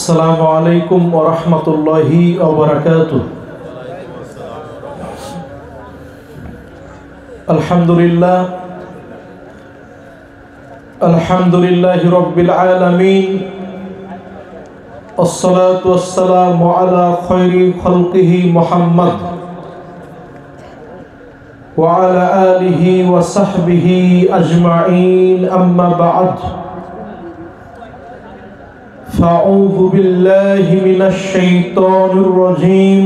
আসসালামু আলাইকুম ওয়া রাহমাতুল্লাহি ওয়া বারাকাতুহু। আলহামদুলিল্লাহি রাব্বিল আলামিন, আসসালাতু ওয়াসসালামু আলা খায়রি খালকিহি মুহাম্মদ ওয়া আলা আলিহি ওয়া সাহবিহি আজমাইন, আম্মা বা'দ। فأعوذ بالله من الشيطان الرجيم.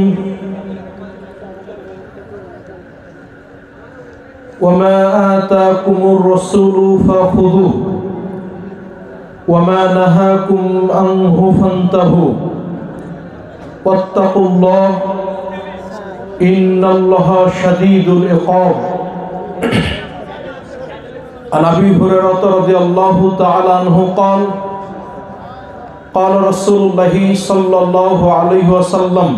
وما آتاكم الرسول فخذوه وما نهاكم عنه فانتهوا واتقوا الله إن الله شديد العقاب. عن أبي هريرة رضي الله تعالى عنه قال قال رسول الله صلى الله عليه وسلم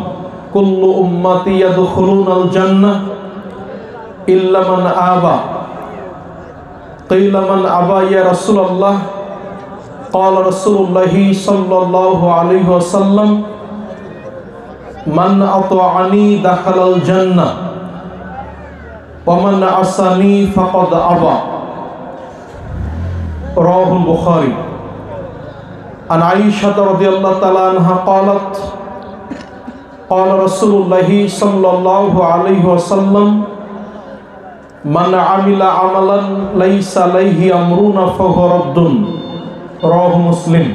كل أمتي يدخلون الجنة إلا من أبى. قيل من أبى يا رسول الله؟ قال رسول الله صلى الله عليه وسلم من أطاعني دخل الجنة ومن عصاني فقد أبى. رواه البخاري. عن عائشة رضي الله تعالى عنها قالت قال رسول الله صلى الله عليه وسلم من عمل عملا ليس عليه أمرنا فهو رد. رواه মুসলিম।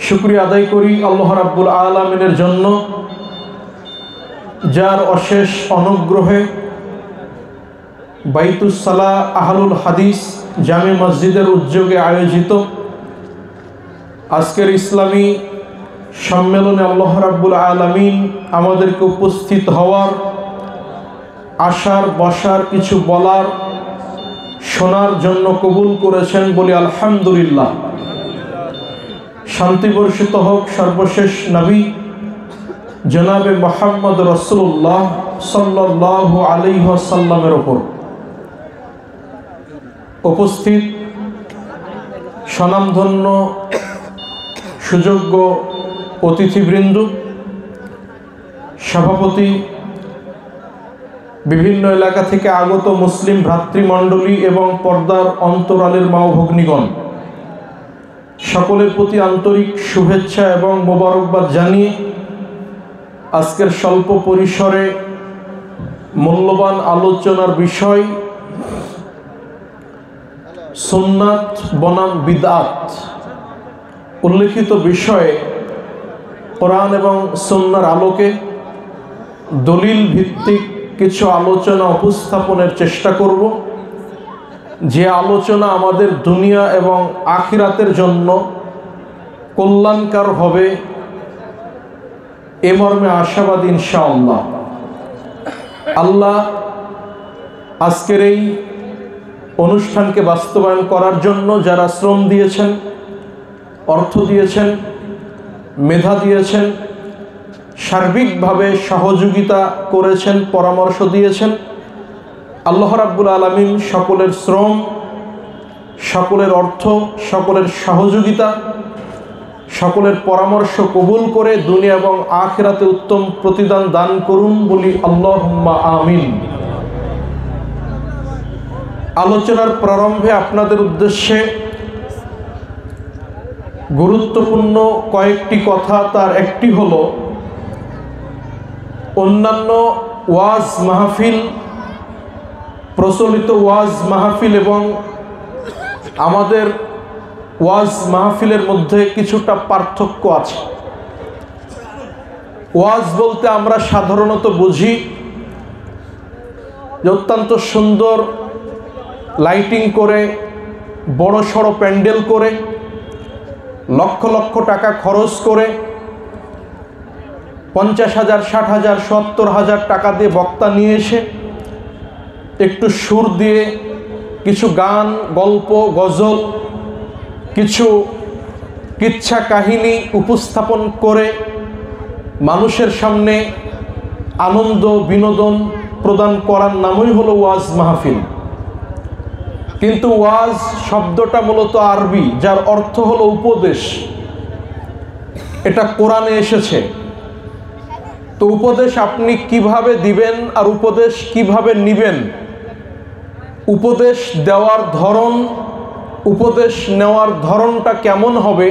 শুকরিয়া আদায় করি আল্লাহ রাব্বুল আলামিনের জন্য, যার অশেষ অনুগ্রহে বাইতুস সালাহ আহলুল হাদিস জামে মসজিদের উদ্যোগে আয়োজিত আজকের ইসলামী সম্মেলনে আল্লাহ রাব্বুল আলামিন আমাদেরকে উপস্থিত হওয়ার, আসার, বসার, কিছু বলার, শোনার জন্য কবুল করেছেন বলি আলহামদুলিল্লাহ। শান্তি বর্ষিত হোক সর্বশেষ নবী জনাবে মুহাম্মদ রাসূলুল্লাহ সাল্লাল্লাহু আলাইহি ওয়াসাল্লামের উপর। উপস্থিত স্বনামধন্য সুযোগ্য অতিথিবৃন্দ, সভাপতি, বিভিন্ন এলাকা থেকে আগত মুসলিম ভ্রাতৃমণ্ডলী এবং পর্দার অন্তরালের মা ও ভগ্নীগণ, সকলের প্রতি আন্তরিক শুভেচ্ছা এবং মোবারকবাদ জানিয়ে আজকের স্বল্প পরিসরে মূল্যবান আলোচনার বিষয় সুন্নাত বনাম বিদআত উল্লেখিত বিষয়ে কোরআন এবং সুন্নাহর আলোকে দলিল ভিত্তিক কিছু আলোচনা উপস্থাপনের চেষ্টা করব, যে আলোচনা আমাদের দুনিয়া এবং আখিরাতের জন্য কল্যাণকর হবে এ মর্মে আশাবাদী ইনশাআল্লাহ। আল্লাহ আজকের এই অনুষ্ঠানকে বাস্তবায়ন করার জন্য যারা শ্রম দিয়েছেন, অর্থ দিয়েছেন, মেধা দিয়েছেন, সার্বিকভাবে সহযোগিতা করেছেন, পরামর্শ দিয়েছেন, আল্লাহ রাব্বুল আলামিন সকলের শ্রম, সকলের অর্থ, সকলের সহযোগিতা, সকলের পরামর্শ কবুল করে দুনিয়া এবং আখিরাতে উত্তম প্রতিদান দান করুন বলি আল্লাহুম্মা আমিন। আলোচনার প্রারম্ভে আপনাদের উদ্দেশ্যে গুরুত্বপূর্ণ কয়েকটি কথা। তার একটি হলো, অন্যান্য ওয়াজ মাহফিল, প্রচলিত ওয়াজ মাহফিল এবং আমাদের ওয়াজ মাহফিলের মধ্যে কিছুটা পার্থক্য আছে। ওয়াজ বলতে আমরা সাধারণত বুঝি যে অত্যন্ত সুন্দর লাইটিং করে, বড় সড়ো প্যান্ডেল করে, লক্ষ লক্ষ টাকা খরচ করে 50,000, 60,000, 70,000 টাকা দিয়ে বক্তা নিয়ে এসে একটু সুর দিয়ে কিছু গান, গল্প, গজল, কিছু কিচ্ছা কাহিনী উপস্থাপন করে মানুষের সামনে আনন্দ বিনোদন প্রদান করার নামই হলো ওয়াজ মাহফিল। কিন্তু ওয়াজ শব্দটা মূলত আরবি, যার অর্থ হলো উপদেশ। এটা কোরআনে এসেছে। তো উপদেশ আপনি কিভাবে দিবেন আর উপদেশ কিভাবে নিবেন, উপদেশ দেওয়ার ধরন, উপদেশ নেওয়ার ধরনটা কেমন হবে,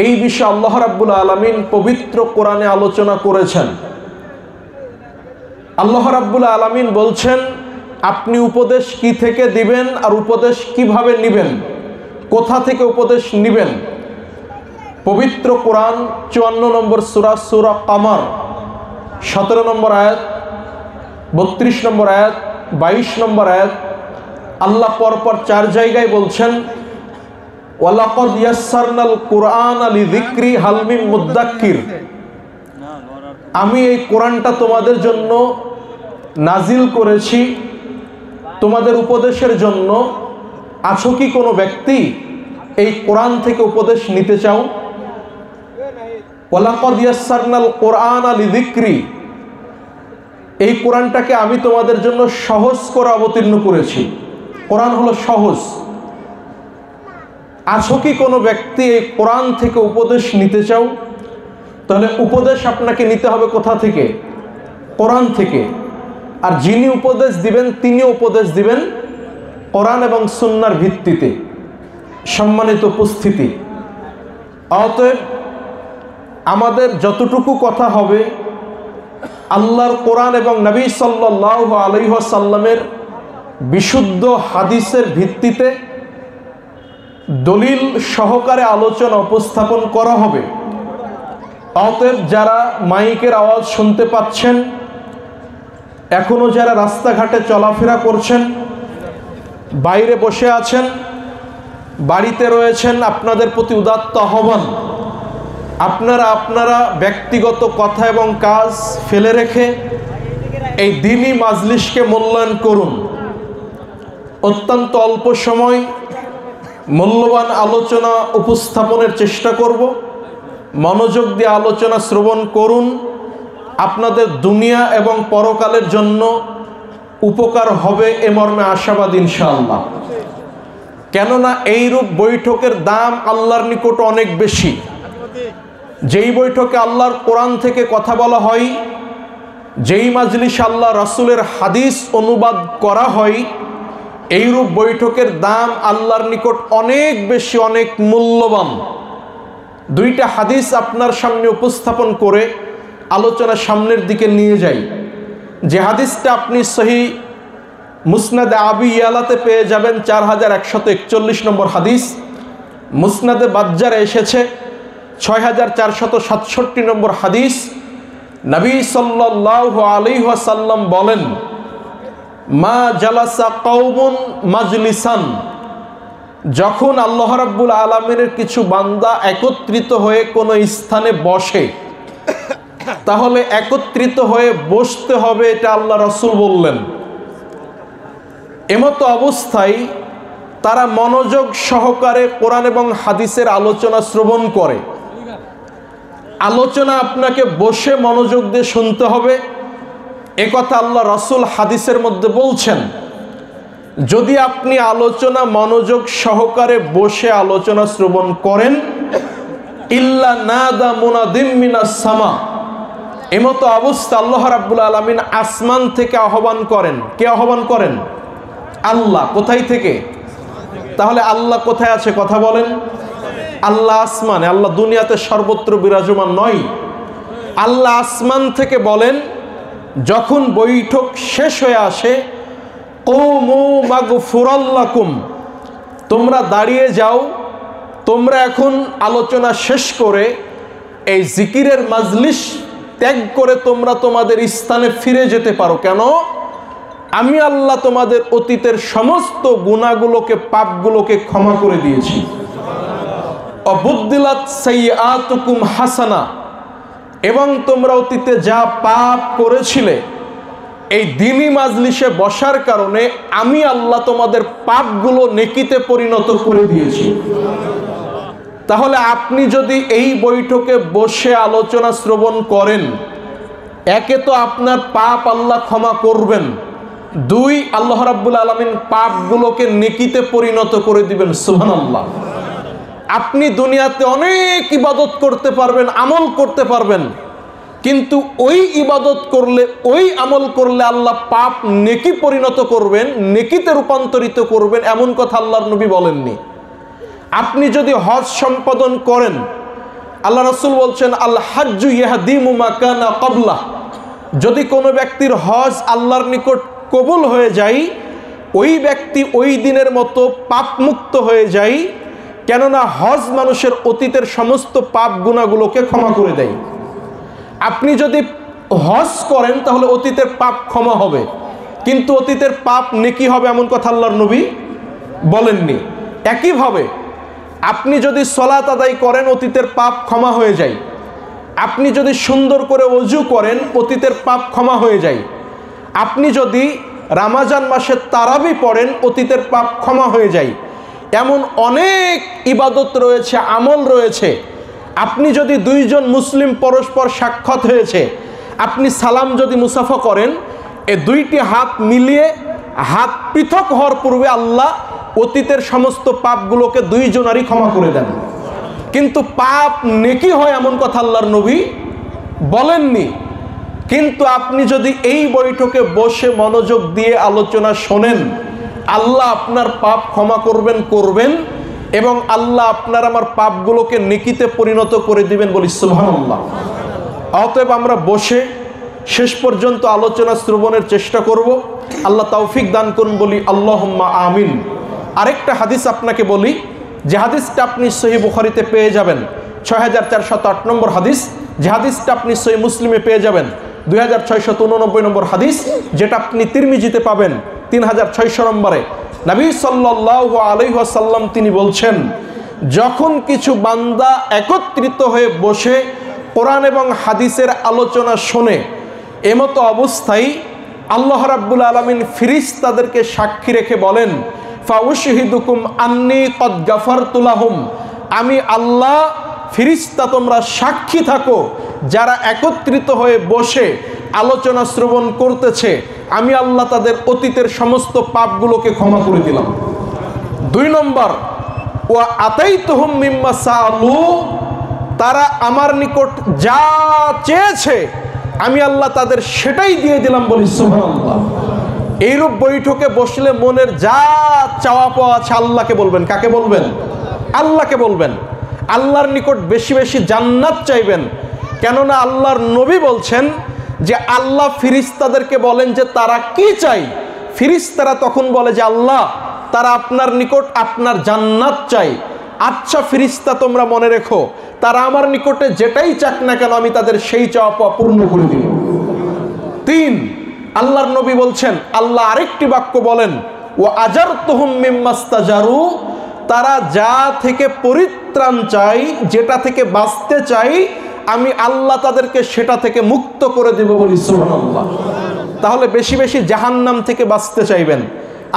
এই বিষয়ে আল্লাহ রাব্বুল আলামিন পবিত্র কোরআনে আলোচনা করেছেন। আল্লাহ রাব্বুল আলামিন বলছেন আপনি উপদেশ কি থেকে দিবেন আর উপদেশ কিভাবে নিবেন, কোথা থেকে উপদেশ নিবেন। পবিত্র কোরআন 54 নম্বর সূরা, সূরা কামার 17 নম্বর আয়াত, 32 নম্বর আয়াত, 22 নম্বর আয়াত, আল্লাহ পরপর 4 জায়গায় বলছেন ওয়ালাকাদ ইয়াসসারনাল কুরআনা লিযিকরি হাল মিন মুদ্দাক্কির, আমি এই কোরআনটা তোমাদের জন্য নাজিল করেছি তোমাদের উপদেশের জন্য। আছো কি কোনো ব্যক্তি এই কোরআন থেকে উপদেশ নিতে চাও? ওয়ালাকাদ ইয়াসসারনাল কুরআনা লিযিকরি, এই কোরআনটাকে আমি তোমাদের জন্য সহজ করে অবতীর্ণ করেছি। কোরআন হলো সহজ। আছো কি কোনো ব্যক্তি এই কোরআন থেকে উপদেশ নিতে চাও? তাহলে উপদেশ আপনাকে নিতে হবে কোথা থেকে? কোরআন থেকে। আর যিনি উপদেশ দিবেন তিনি উপদেশ দিবেন কোরআন এবং সুন্নাহর ভিত্তিতে। সম্মানিত উপস্থিতি, অতএব আমাদের যতটুকু কথা হবে আল্লাহর কোরআন এবং নবী সাল্লাল্লাহু আলাইহি ওয়াসাল্লামের বিশুদ্ধ হাদিসের ভিত্তিতে দলিল সহকারে আলোচনা উপস্থাপন করা হবে। অতএব যারা মাইকের আওয়াজ শুনতে পাচ্ছেন, এখনো যারা রাস্তাঘাটে চলাফেরা করছেন, বাইরে বসে আছেন, বাড়িতে রয়েছেন, আপনাদের প্রতি উদাত্ত আহ্বান, আপনারা ব্যক্তিগত কথা এবং কাজ ফেলে রেখে এই দ্বীনি মাজলিসকে মূল্যায়ন করুন। অত্যন্ত অল্প সময় মূল্যবান আলোচনা উপস্থাপনের চেষ্টা করব। মনোযোগ দিয়ে আলোচনা শ্রবণ করুন। আপনাদের দুনিয়া এবং পরকালের জন্য উপকার হবে এ মর্মে আশাবাদ ইনশাআল্লাহ। কেননা এইরূপ বৈঠকের দাম আল্লাহর নিকট অনেক বেশি। যেই বৈঠকে আল্লাহর কোরআন থেকে কথা বলা হয়, যেই মাজলিস আল্লাহ রাসূলের হাদিস অনুবাদ করা হয়, এইরূপ বৈঠকের দাম আল্লাহর নিকট অনেক বেশি, অনেক মূল্যবান। দুইটা হাদিস আপনার সামনে উপস্থাপন করে আলোচনা সামনের দিকে নিয়ে যাই। যে হাদিসটা আপনি সহিহ মুসনাদে আবি ইয়ালাতে পেয়ে যাবেন 4141 নম্বর হাদিস, মুসনাদে বাজ্জারে এসেছে 6467 নম্বর হাদিস। নবী সাল্লাল্লাহু আলাইহি ওয়াসাল্লাম বলেন, মা জালাসা কওমুন মাজলিসান, যখন আল্লাহ রাব্বুল আলামিনের কিছু বান্দা একত্রিত হয়ে কোনো স্থানে বসে, তাহলে একত্রিত হয়ে বসতে হবে, এটা আল্লাহ রাসূল বললেন। এমতো অবস্থায় তারা মনোযোগ সহকারে কোরআন এবং হাদিসের আলোচনা শ্রবণ করে। আলোচনা আপনাকে বসে মনোযোগ দিয়ে শুনতে হবে, একথা আল্লাহ রাসূল হাদিসের মধ্যে বলছেন। যদি আপনি আলোচনা মনোযোগ সহকারে বসে আলোচনা শ্রবণ করেন, ইল্লা নাদা মুনাদিম মিনাস সামা, এমতো অবস্থা আল্লাহ রাব্বুল আলামিন আসমান থেকে আহ্বান করেন। কে আহ্বান করেন? আল্লাহ। কোথায় থেকে? তাহলে আল্লাহ কোথায় আছে কথা বলেন? আল্লাহ আসমানে। আল্লাহ দুনিয়াতে সর্বত্র বিরাজমান নয়। আল্লাহ আসমান থেকে বলেন, যখন বৈঠক শেষ হয়ে আসে, কুমু মাগফুরাল লাকুম, তোমরা দাঁড়িয়ে যাও, তোমরা এখন আলোচনা শেষ করে এই জিকিরের মাজলিস ত্যাগ করে তোমরা তোমাদের স্থানে ফিরে যেতে পারো। কেন? আমি আল্লাহ তোমাদের অতীতের সমস্ত গুনাহগুলোকে, পাপগুলোকে ক্ষমা করে দিয়েছি। অবুদ্দিলাত সাইয়্যাতুকুম হাসানা, এবং তোমরা অতীতে যা পাপ করেছিলে এই দ্বীনি মাজলিসে বসার কারণে আমি আল্লাহ তোমাদের পাপগুলো নেকিতে পরিণত করে দিয়েছি। তাহলে আপনি যদি এই বৈঠকে বসে আলোচনা শ্রবণ করেন, একে তো আপনার পাপ আল্লাহ ক্ষমা করবেন, দুই আল্লাহ রাব্বুল আলামিন পাপগুলোকে নেকিতে পরিণত করে দিবেন। সুবহানাল্লাহ। আপনি দুনিয়াতে অনেক ইবাদত করতে পারবেন, আমল করতে পারবেন, কিন্তু ওই ইবাদত করলে, ওই আমল করলে আল্লাহ পাপ নেকি পরিণত করবেন, নেকিতে রূপান্তরিত করবেন, এমন কথা আল্লাহর নবী বলেননি। আপনি যদি হজ সম্পাদন করেন, আল্লাহ রাসূল বলছেন আল হাজ্জু ইয়াহদিমু মা কানা ক্বাবলা, যদি কোনো ব্যক্তির হজ আল্লাহর নিকট কবুল হয়ে যায়, ওই ব্যক্তি ওই দিনের মতো পাপমুক্ত হয়ে যায়। কেননা হজ মানুষের অতীতের সমস্ত পাপ গুনাহগুলোকে ক্ষমা করে দেয়। আপনি যদি হজ করেন তাহলে অতীতের পাপ ক্ষমা হবে, কিন্তু অতীতের পাপ নেকি হবে এমন কথা আল্লাহর নবী বলেননি। একইভাবে আপনি যদি সালাত আদায় করেন, অতীতের পাপ ক্ষমা হয়ে যায়। আপনি যদি সুন্দর করে ওযু করেন, অতীতের পাপ ক্ষমা হয়ে যায়। আপনি যদি রমজান মাসে তারাবি পড়েন, অতীতের পাপ ক্ষমা হয়ে যায়। এমন অনেক ইবাদত রয়েছে, আমল রয়েছে। আপনি যদি দুইজন মুসলিম পরস্পর সাক্ষাৎ হয়েছে, আপনি সালাম যদি মুসাফা করেন, এ দুইটি হাত মিলিয়ে, হাত পৃথক হওয়ার পূর্বে আল্লাহ অতীতের সমস্ত পাপগুলোকে দুইজনারই ক্ষমা করে দেন। কিন্তু পাপ নেকি হয় এমন কথা আল্লাহর নবী বলেননি। কিন্তু আপনি যদি এই বৈঠকে বসে মনোযোগ দিয়ে আলোচনা শোনেন, আল্লাহ আপনার পাপ ক্ষমা করবেন এবং আল্লাহ আপনার আমার পাপগুলোকে নেকিতে পরিণত করে দিবেন, বলি সুবহানাল্লাহ। অতএব আমরা বসে শেষ পর্যন্ত আলোচনা শ্রবণের চেষ্টা করব। আল্লাহ তৌফিক দান করুন, বলি আল্লাহুম্মা আমিন। আরেকটা হাদিস আপনাকে বলি, যে হাদিসটা আপনি সহিহ বুখারীতে পেয়ে যাবেন 6408 নম্বর হাদিস, যে হাদিসটা আপনি সহিহ মুসলিমে পেয়ে যাবেন 2689 নম্বর হাদিস, যেটা আপনি তিরমিজিতে পাবেন 3600 নম্বরে। নবী সাল্লাল্লাহু আলাইহি ওয়াসাল্লাম তিনি বলছেন, যখন কিছু বান্দা একত্রিত হয়ে বসে কোরআন এবং হাদিসের আলোচনা শোনে, এমতো অবস্থায় আল্লাহ রাব্বুল আলামিন ফেরেশতাদেরকে সাক্ষী রেখে বলেন, ফাউশহিদুকুম আন্নী কদ গাফারতু লাহুম, আমি আল্লাহ, ফেরেশতা তোমরা সাক্ষী থাকো, যারা একত্রিত হয়ে বসে আলোচনা শ্রবণ করতেছে, আমি আল্লাহ তাদের অতীতের সমস্ত পাপগুলোকে ক্ষমা করে দিলাম। 2 নম্বর, ওয়া আতাইতুহুম মিম্মা সাআলু, তারা আমার নিকট যা চেয়েছে আমি আল্লাহ তাদের সেটাই দিয়ে দিলাম, বলি সুবহানাল্লাহ। এইরূপ বৈঠকে বসলে মনের যা চাওয়া পাওয়া আছে আল্লাহকে বলবেন। কাকে বলবেন? আল্লাহকে বলবেন। আল্লাহর নিকট বেশি বেশি জান্নাত চাইবেন। কেননা আল্লাহর নবী বলছেন যে আল্লাহ ফেরেশতাদেরকে বলেন যে তারা কি চাই, ফেরেশতারা তখন বলে যে আল্লাহ, তারা আপনার নিকট আপনার জান্নাত চাই। আচ্ছা ফেরেশতা, তোমরা মনে রেখো, তারা আমার নিকটে যেটাই চাক না কেন আমি তাদের সেই চাওয়া পাওয়া পূর্ণ করে দিব। 3, আল্লাহর নবী বলছেন, আল্লাহ আরেকটি বাক্য বলেন, ওয়া আজারতুহুম মিম্মাস্তাজারু, তারা যা থেকে পরিত্রাণ চাই, যেটা থেকে বাঁচতে চাই, আমি আল্লাহ তাদেরকে সেটা থেকে মুক্ত করে দেব, বলি সুবহানাল্লাহ। তাহলে বেশি বেশি জাহান্নাম থেকে বাঁচতে চাইবেন,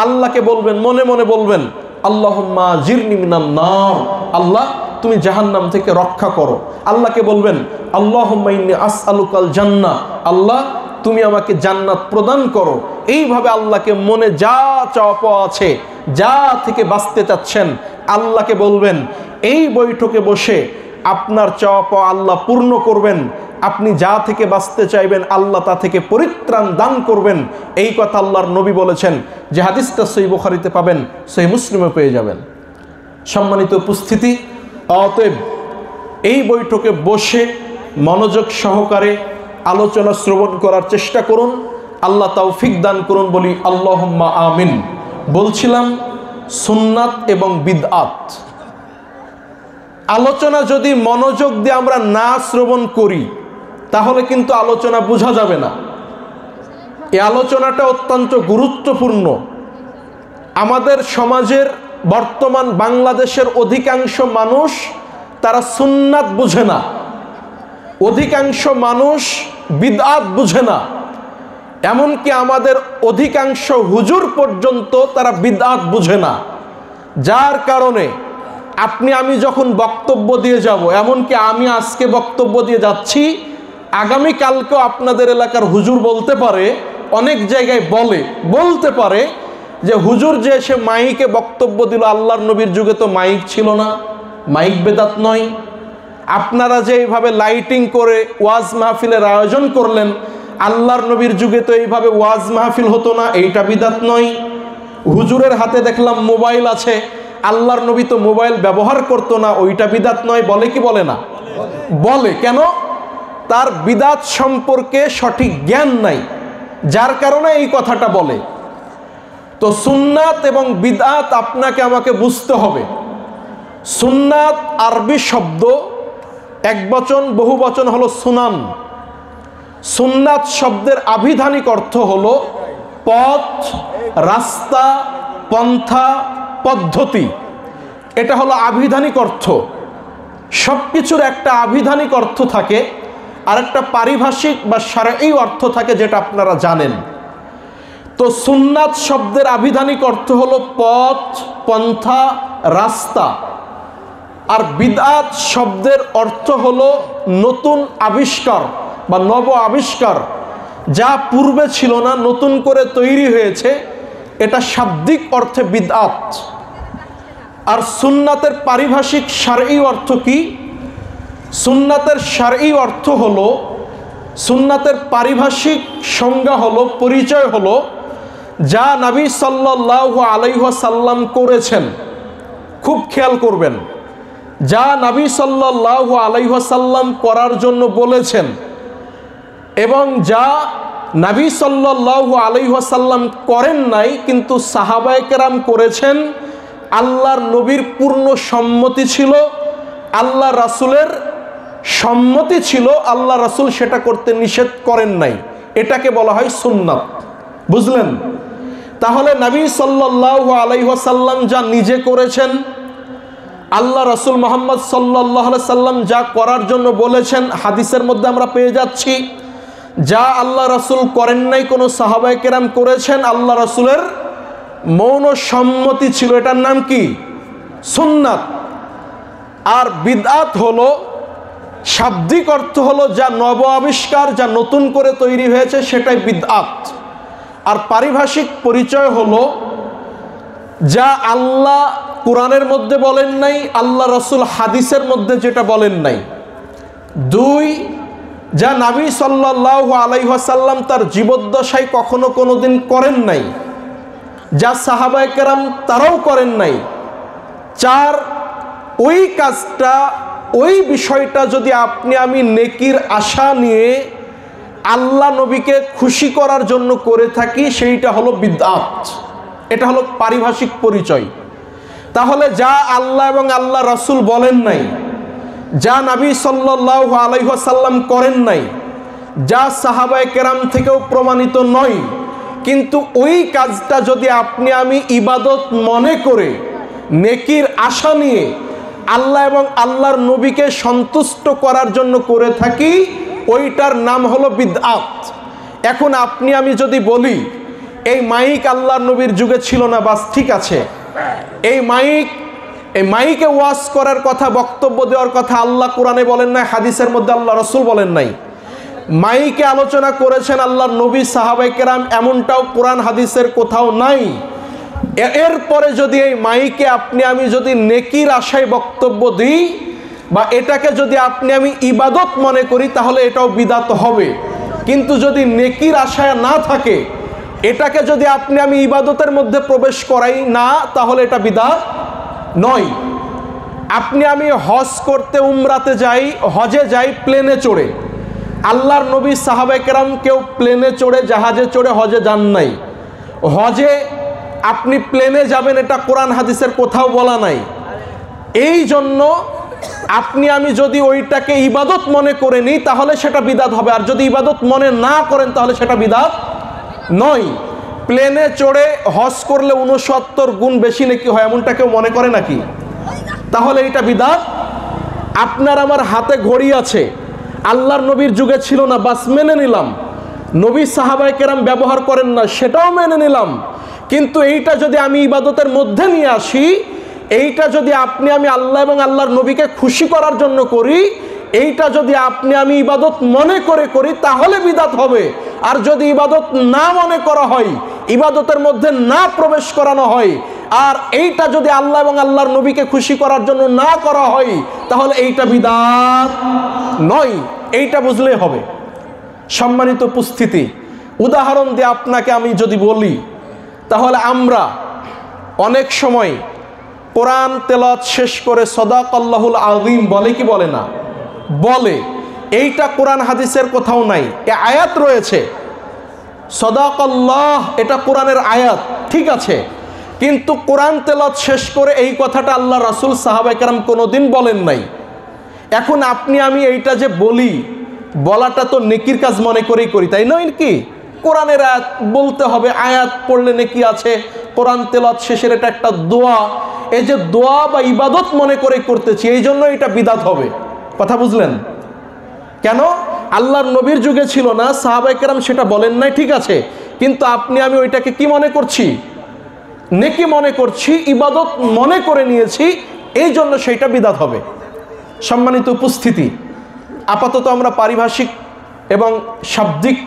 আল্লাহকে বলবেন, মনে মনে বলবেন, আল্লাহুম্মা জিরনি মিনান নার, আল্লাহ তুমি জাহান্নাম থেকে রক্ষা করো। আল্লাহকে বলবেন, আল্লাহুম্মা ইন্নী আসআলুকাল জান্নাহ, আল্লাহ তুমি আমাকে জান্নাত প্রদান করো। এইভাবে আল্লাহকে মনে যা চাওয়া পাওয়া আছে, যা থেকে বাঁচতে চাচ্ছেন, আল্লাহকে বলবেন। এই বৈঠকে বসে আপনার চাওয়া পাওয়া আল্লাহ পূর্ণ করবেন। আপনি যা থেকে বাঁচতে চাইবেন আল্লাহ তা থেকে পরিত্রাণ দান করবেন। এই কথা আল্লাহর নবী বলেছেন, যে হাদিসটা সহিহ বুখারীতে পাবেন, সহিহ মুসলিমে পেয়ে যাবেন। সম্মানিত উপস্থিতি, অতএব এই বৈঠকে বসে মনোযোগ সহকারে আলোচনা শ্রবণ করার চেষ্টা করুন। আল্লাহ তৌফিক দান করুন, বলি আল্লাহুম্মা আমিন। বলছিলাম সুন্নাত এবং বিদআত আলোচনা যদি মনোযোগ দিয়ে আমরা না শ্রবণ করি তাহলে কিন্তু আলোচনা বোঝা যাবে না। এই আলোচনাটা অত্যন্ত গুরুত্বপূর্ণ। আমাদের সমাজের বর্তমান বাংলাদেশের অধিকাংশ মানুষ তারা সুন্নাত বুঝে না, অধিকাংশ মানুষ বিদআত বুঝে না, এমনকি আমাদের অধিকাংশ হুজুর পর্যন্ত তারা বিদআত বুঝে না। যার কারণে আমি যখন বক্তব্য দিয়ে যাব, এমনকি আমি আজকে বক্তব্য দিয়ে যাচ্ছি, আগামীকালকেও আপনাদের এলাকার হুজুর বলতে পারে, অনেক জায়গায় বলতে পারে যে হুজুর যে এসে মাইকে বক্তব্য দিল, আল্লাহর নবীর যুগে তো মাইক ছিল না, মাইক বেদাত নয়। আপনারা যে এইভাবে লাইটিং করে ওয়াজ মাহফিলের আয়োজন করলেন, আল্লাহর নবীর যুগে তো এইভাবে ওয়াজ মাহফিল হতো না, এইটা বিদাত নয়। হুজুরের হাতে দেখলাম মোবাইল আছে, আল্লাহর নবী তো মোবাইল ব্যবহার করতো না, ওইটা বিদাত নয়। বলে কি বলে না? বলে। কেন? তার বিদাত সম্পর্কে সঠিক জ্ঞান নাই, যার কারণে এই কথাটা বলে। তো সুন্নাত এবং বিদআত আপনাকে আমাকে বুঝতে হবে। সুন্নাত আরবি শব্দ, এক বচন বহু বচন হলো সুনান। সুন্নাত শব্দের আভিধানিক অর্থ হলো পথ, রাস্তা, পন্থা, পদ্ধতি। এটা হলো আভিধানিক অর্থ। সব কিছুর একটা আভিধানিক অর্থ থাকে আর একটা পারিভাষিক বা শারঈ অর্থ থাকে, যেটা আপনারা জানেন। তো সুন্নাত শব্দের আভিধানিক অর্থ হলো পথ, পন্থা, রাস্তা। আর বিদআত শব্দের অর্থ হলো নতুন আবিষ্কার বা নব আবিষ্কার, যা পূর্বে ছিল না, নতুন করে তৈরি হয়েছে, এটা শাব্দিক অর্থে বিদআত। আর সুন্নাতের পারিভাষিক শারঈ অর্থ কি? সুন্নাতের শারঈ অর্থ হলো, সুন্নাতের পারিভাষিক সংজ্ঞা হলো, পরিচয় হলো, যা নবী সাল্লাল্লাহু আলাইহি ওয়াসাল্লাম করেছেন। খুব খেয়াল করবেন, যা নবী সাল্লাল্লাহু আলাইহি ওয়াসাল্লাম করার জন্য বলেছেন এবং যা নবী সাল্লাল্লাহু আলাইহি ওয়াসাল্লাম করেন নাই কিন্তু সাহাবায়ে কেরাম করেছেন, আল্লাহর নবীর পূর্ণ সম্মতি ছিল, আল্লাহ রাসূলের সম্মতি ছিল, আল্লাহ রাসূল সেটা করতে নিষেধ করেন নাই, এটাকে বলা হয় সুন্নাত। বুঝলেন? তাহলে নবী সাল্লাল্লাহু আলাইহি ওয়াসাল্লাম যা নিজে করেছেন, আল্লাহ রাসূল মুহাম্মদ সাল্লাল্লাহু আলাইহি সাল্লাম যা করার জন্য বলেছেন, হাদিসের মধ্যে আমরা পেয়ে যাচ্ছি। যা আল্লাহ রাসূল করেন নাই, কোনো সাহাবায়ে কেরাম করেছেন, আল্লাহ রাসূলের মৌন সম্মতি ছিল, এটার নাম কি? সুন্নাত। আর বিদআত হলো, শাব্দিক অর্থ হলো যা নব আবিষ্কার, যা নতুন করে তৈরি হয়েছে, সেটাই বিদআত। আর পারিভাষিক পরিচয় হলো যা আল্লাহ কোরআনের মধ্যে বলেন নাই, আল্লাহ রাসূল হাদিসের মধ্যে যেটা বলেন নাই। দুই, যা নবী সাল্লাল্লাহু আলাইহি ওয়াসাল্লাম তার জীবদ্দশায় কখনো কোনোদিন করেন নাই, যা সাহাবায়ে কেরাম তারাও করেন নাই। চার, ওই কাজটা, ওই বিষয়টা যদি আপনি আমি নেকির আশা নিয়ে আল্লাহ নবীকে খুশি করার জন্য করে থাকি, সেইটা হলো বিদআত। এটা হলো পারিভাষিক পরিচয়। তাহলে যা আল্লাহ এবং আল্লাহ রাসূল বলেন নাই, যা নবী সাল্লাল্লাহু আলাইহি ওয়াসাল্লাম করেন নাই, যা সাহাবায়ে কেরাম থেকেও প্রমাণিত নয়, কিন্তু ওই কাজটা যদি আপনি আমি ইবাদত মনে করে নেকির আশা নিয়ে আল্লাহ এবং আল্লাহর নবীকে সন্তুষ্ট করার জন্য করে থাকি, ওইটার নাম হলো বিদআত। এখন আপনি আমি যদি বলি এই মাইক আল্লাহর নবীর যুগে ছিল না, বাস ঠিক আছে, এই মাইকে ওয়াজ করার কথা, বক্তব্য দেওয়ার কথা আল্লাহ কোরআনে বলেন নাই, হাদিসের মধ্যে আল্লাহ রাসূল বলেন নাই। মাইকে আলোচনা করেছেন আল্লাহর নবী, সাহাবায়ে কেরাম, এমনটাও কোরআন হাদিসের কোথাও নাই। এরপরে যদি এই মাইকে আপনি আমি যদি নেকির আশায় বক্তব্য দিই বা এটাকে যদি আপনি আমি ইবাদত মনে করি, তাহলে এটাও বিদআত হবে। কিন্তু যদি নেকির আশায় না থাকে, এটাকে যদি আপনি আমি ইবাদতের মধ্যে প্রবেশ করাই না, তাহলে এটা বিদআত নয়। আপনি আমি হজ করতে, উমরাতে যাই, হজে যাই প্লেনে চড়ে, আল্লাহর নবী সাহাবায়ে কেরাম কেউ প্লেনে চড়ে, জাহাজে চড়ে হজে যান নাই। হজে আপনি প্লেনে যাবেন, এটা কোরআন হাদিসের কোথাও বলা নাই। এই জন্য আপনি আমি যদি ওইটাকে ইবাদত মনে করে নিই, তাহলে সেটা বিদআত হবে। আর যদি ইবাদত মনে না করেন, তাহলে সেটা বিদআত নয়। প্লেনে চড়ে হজ করলে 69 গুণ বেশি নাকি হয়, এমনটা কেউ মনে করে নাকি? তাহলে এটা বিদআত। আপনার আমার হাতে ঘড়ি আছে, আল্লাহর নবীর যুগে ছিল না, বাস মেনে নিলাম। নবী সাহাবায়ে কেরাম ব্যবহার করেন না, সেটাও মেনে নিলাম। কিন্তু এইটা যদি আমি ইবাদতের মধ্যে নিয়ে আসি, এইটা যদি আপনি আমি আল্লাহ এবং আল্লাহর নবীকে খুশি করার জন্য করি, এইটা যদি আপনি আমি ইবাদত মনে করে করি, তাহলে বিদআত হবে। আর যদি ইবাদত না মনে করা হয়, ইবাদতের মধ্যে না প্রবেশ করানো হয়, আর এইটা যদি আল্লাহ এবং আল্লাহর নবীকে খুশি করার জন্য না করা হয় তাহলে এইটা বিদআত নয়, এইটা বুঝলেই হবে। সম্মানিত উপস্থিতি, উদাহরণ দিয়ে আপনাকে আমি যদি বলি, তাহলে আমরা অনেক সময় কোরআন তেলাওয়াত শেষ করে সাদাকাল্লাহুল আযীম বলে কি বলে না? বলে। এইটা কোরআন হাদিসের কোথাও নাই, এ আয়াত রয়েছে সাদাকাল্লাহ, এটা কোরআনের আয়াত, ঠিক আছে, কিন্তু কোরআন তেলাওয়াত শেষ করে এই কথাটা আল্লাহ রাসূল সাহাবায়ে কেরাম কোনোদিন বলেন নাই। এখন আপনি আমি এইটা যে বলি, বলাটা তো নেকির কাজ মনে করেই করি, তাই নয় কি? কোরআনের আয়াত বলতে হবে, আয়াত পড়লে নেকি আছে, কোরআন তেলাওয়াত শেষের এটা একটা দোয়া, এই যে দোয়া বা ইবাদত মনে করে করতেছি, এই জন্য এটা বিদআত হবে। কথা বুঝলেন? কেন? আল্লাহর নবীর যুগে ছিল না, সাহাবায়ে কেরাম সেটা বলেন নাই, ঠিক আছে, কিন্তু আপনি আমি ওইটাকে কি মনে করছি? নেকি মনে করছি, ইবাদত মনে করে নিয়েছি, এই জন্য সেইটা বিদআত হবে। সম্মানিত উপস্থিতি, আপাতত আমরা পারিভাষিক এবং শাব্দিক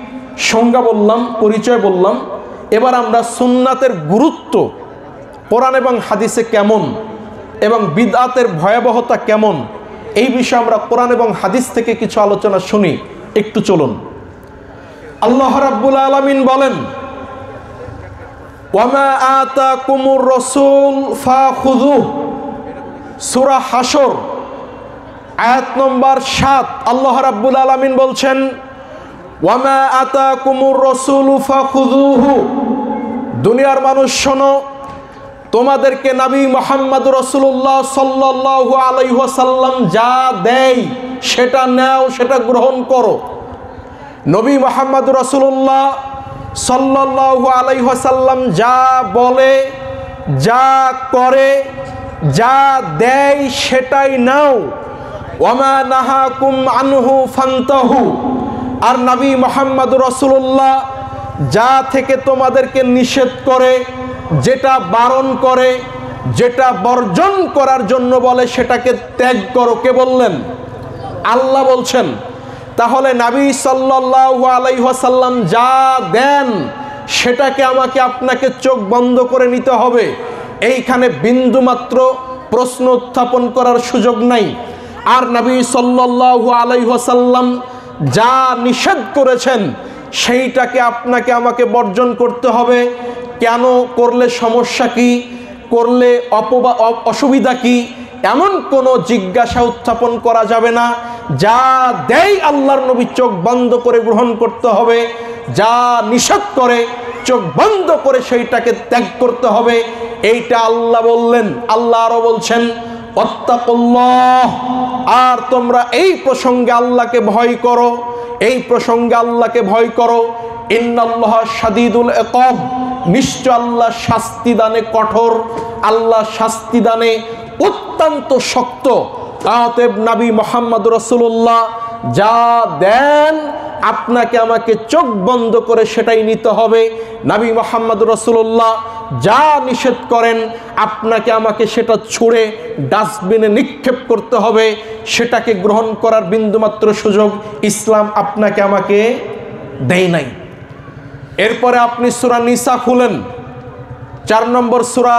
সংজ্ঞা বললাম, পরিচয় বললাম। এবার আমরা সুন্নাতের গুরুত্ব কোরআন এবং হাদিসে কেমন এবং বিদআতের ভয়াবহতা কেমন, এই বিষয়ে আমরা কোরআন এবং হাদিস থেকে কিছু আলোচনা শুনি। একটু চলুন। আল্লাহ রাব্বুল আলামিন বলেন, ওয়ামা আতাকুমুর রাসূল ফাখুযুহু, সূরা হাশর আয়াত নম্বর 7। আল্লাহ রাব্বুল আলামিন বলছেন, ওয়ামা আতাকুমুর রাসূলু ফাখুযুহু, দুনিয়ার মানুষ শোনো, তোমাদেরকে নবী মুহাম্মদ রাসূলুল্লাহ সাল্লাল্লাহু আলাইহি ওয়াসাল্লাম যা দেয় সেটা নাও, সেটা গ্রহণ করো। নবী মুহাম্মদ রাসূলুল্লাহ সাল্লাল্লাহু আলাইহি ওয়াসাল্লাম যা বলে, যা করে, যা দেয় সেটাই নাও। ওয়ামা নাহাকুম আনহু ফান্তাহু, আর নবী মুহাম্মদ রাসূলুল্লাহ যা থেকে তোমাদেরকে নিষেধ করে, যেটা বারণ করে, যেটা বর্জন করার জন্য বলে, সেটাকে ত্যাগ করো। কে বললেন? আল্লাহ বলছেন। তাহলে নবী সাল্লাল্লাহু আলাইহি ওয়াসাল্লাম যা দেন সেটাকে আমাকে আপনাকে চোখ বন্ধ করে নিতে হবে, এইখানে বিন্দুমাত্র প্রশ্ন উত্থাপন করার সুযোগ নাই। আর নবী সাল্লাল্লাহু আলাইহি ওয়াসাল্লাম যা নিষেধ করেছেন সেইটাকে আপনাকে আমাকে বর্জন করতে হবে। কেন করলে সমস্যা কি, করলে অসুবিধা কি, এমন কোনো জিজ্ঞাসা উত্থাপন করা যাবে না। যা দেয় আল্লাহর নবী চোখ বন্ধ করে গ্রহণ করতে হবে, যা নিষেধ করে চোখ বন্ধ করে সেইটাকে ত্যাগ করতে হবে। এইটা আল্লাহ বললেন। আল্লাহ আরো বলছেন, ওয়াত্তাকুল্লাহ, আর তোমরা এই প্রসঙ্গে আল্লাহকে ভয় করো, এই প্রসঙ্গে আল্লাহকে ভয় করো। ইন্নাল্লাহ শাদীদুল ইকাব, নিশ্চয় আল্লাহ শাস্তি দানে কঠোর, আল্লাহ শাস্তি দানে অত্যন্ত শক্ত। অতএব নবী মুহাম্মদ রাসূলুল্লাহ যা দেন আপনাকে আমাকে চোখ বন্ধ করে সেটাই নিতে হবে। নবী মুহাম্মদ রাসূলুল্লাহ যা নিষেধ করেন আপনাকে আমাকে সেটা ছুঁড়ে ডাস্টবিনে নিক্ষেপ করতে হবে, সেটাকে গ্রহণ করার বিন্দুমাত্র সুযোগ ইসলাম আপনাকে আমাকে দেয় নাই। এরপরে আপনি সূরা নিসা খুলেন, 4 নম্বর সূরা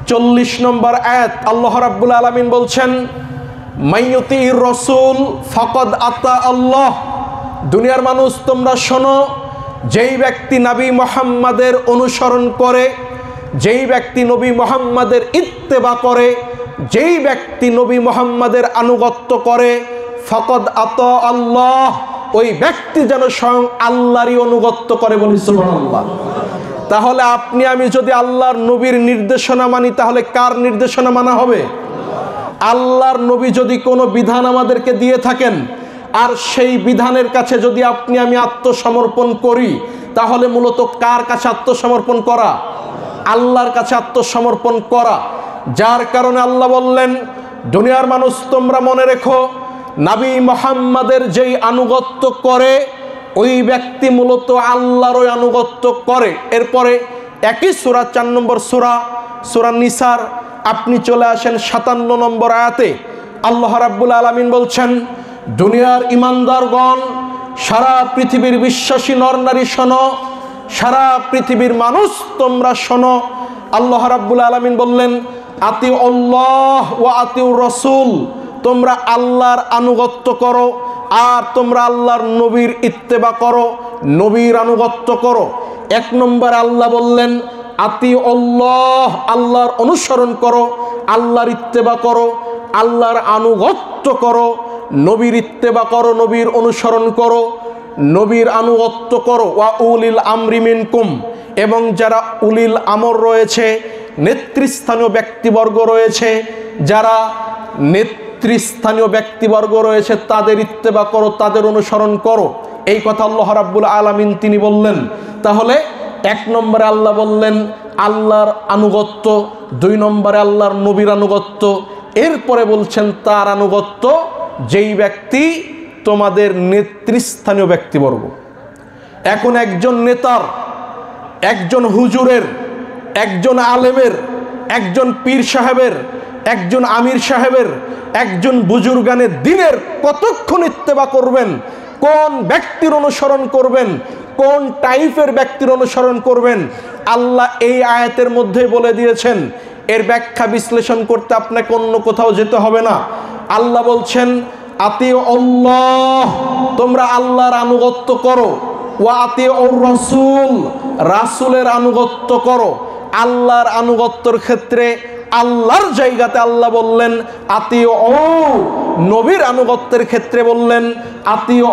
40 নম্বর আয়াত। আল্লাহ রাব্বুল আলামিন বলছেন, মাইয়ুতির রাসূল ফাকাদ আতা আল্লাহ, দুনিয়ার মানুষ তোমরা শোনো, যেই ব্যক্তি নবী মুহাম্মাদের অনুসরণ করে, যেই ব্যক্তি নবী মুহাম্মাদের ইত্তেবা করে, যেই ব্যক্তি নবী মুহাম্মাদের আনুগত্য করে, ফাকাদ আতা আল্লাহ, ওই ব্যক্তি যেন স্বয়ং আল্লাহরই অনুগত্য করে। বলি সুবহানাল্লাহ। তাহলে আপনি আমি যদি আল্লাহর নবীর নির্দেশনা মানি, তাহলে কার নির্দেশনা মানা হবে? আল্লাহর নবী যদি কোনো বিধান আমাদেরকে দিয়ে থাকেন আর সেই বিধানের কাছে যদি আপনি আমি আত্মসমর্পণ করি, তাহলে মূলত কার কাছে আত্মসমর্পণ করা? আল্লাহর কাছে আত্মসমর্পণ করা। যার কারণে আল্লাহ বললেন, দুনিয়ার মানুষ তোমরা মনে রেখো, নবী মুহাম্মাদের যেই আনুগত্য করে ওই ব্যক্তি মূলত আল্লাহরই আনুগত্য করে। এরপরে একই সূরা 4 নম্বর সূরা নিসার আপনি চলে আসেন 57 নম্বর আয়াতে। আল্লাহ রাব্বুল আলামিন বলছেন, দুনিয়ার ইমানদারগণ, সারা পৃথিবীর বিশ্বাসী নর নারী শোনো, সারা পৃথিবীর মানুষ তোমরা শোনো, আল্লাহ রাব্বুল আলামিন বললেন আতিউল্লাহ ওয়া আতিউর রাসূল, তোমরা আল্লাহর আনুগত্য করো আর তোমরা আল্লাহর নবীর ইত্তেবা করো, নবীর আনুগত্য করো। এক নম্বর আল্লাহ বললেন আতিউল্লাহ, আল্লাহর অনুসরণ করো, আল্লাহর ইত্তেবা করো, আল্লাহর আনুগত্য করো, নবীর ইত্তেবা করো, নবীর অনুসরণ করো, নবীর আনুগত্য করো। ওয়া উলিল আমরি মিনকুম, এবং যারা উলিল আমর রয়েছে, নেতৃস্থানীয় ব্যক্তিবর্গ রয়েছে, যারা নেতৃস্থানীয় ব্যক্তিবর্গ রয়েছে তাদের ইত্তেবা করো, তাদের অনুসরণ করো। এই কথা আল্লাহ রাব্বুল আলামিন তিনি বললেন। তাহলে এক নম্বরে আল্লাহ বললেন আল্লাহর আনুগত্য, দুই নম্বরে আল্লাহর নবীর আনুগত্য, এরপরে বলছেন তার আনুগত্য যেই ব্যক্তি তোমাদের নেতৃস্থানীয় ব্যক্তিবর্গ। এখন একজন নেতার, একজন হুজুরের, একজন আলেমের, একজন পীর সাহেবের, একজন আমির সাহেবের, একজন বুজুর্গানের দিনের কতক্ষণ ইত্তেবা করবেন, কোন ব্যক্তির অনুসরণ করবেন, কোন টাইপের ব্যক্তির অনুসরণ করবেন, আল্লাহ এই আয়াতের মধ্যে বলে দিয়েছেন। এর ব্যাখ্যা বিশ্লেষণ করতে আপনাকে অন্য কোথাও যেতে হবে না। আল্লাহ বলছেন আতিউল্লাহ, তোমরা আল্লাহর আনুগত্য করো, ওয়া আতিউর রাসূল, রাসূলের আনুগত্য করো। আল্লাহর আনুগত্যের ক্ষেত্রে আল্লাহর জায়গাতে আল্লাহ বললেন আতিউ, নবীর আনুগত্যের ক্ষেত্রে বললেন আতিউ,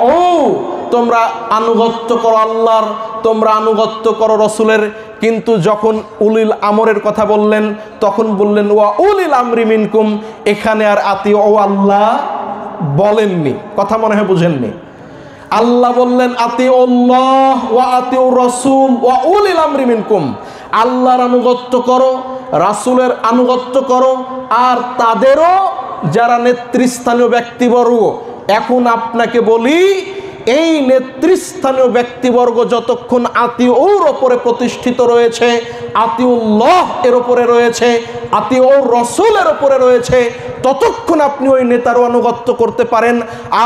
তোমরা আনুগত্য করো আল্লাহর, তোমরা আনুগত্য করো রসুলের। কিন্তু যখন উলিল আমরের কথা বললেন তখন বললেন ওয়া উলিল আমরি মিনকুম, এখানে আর আতিউ আল্লাহ বলেননি। কথা মনে হয় বুঝেননি। আল্লাহ বললেন আতিউল্লাহ ওয়া আতিউর রাসূল ওয়া উলিল আমরি মিনকুম, আল্লাহর আনুগত্য করো, রাসূলের আনুগত্য করো, আর তাদেরও যারা নেতৃস্থানীয় ব্যক্তিবর্গ। এখন আপনাকে বলি, এই নেতৃস্থানীয় ব্যক্তিবর্গ যতক্ষণ আতিউর ওপরে প্রতিষ্ঠিত রয়েছে, আতিউল্লাহ এর ওপরে রয়েছে, আতিউর রাসূলের ওপরে রয়েছে, ততক্ষণ আপনি ওই নেতার আনুগত্য করতে পারেন।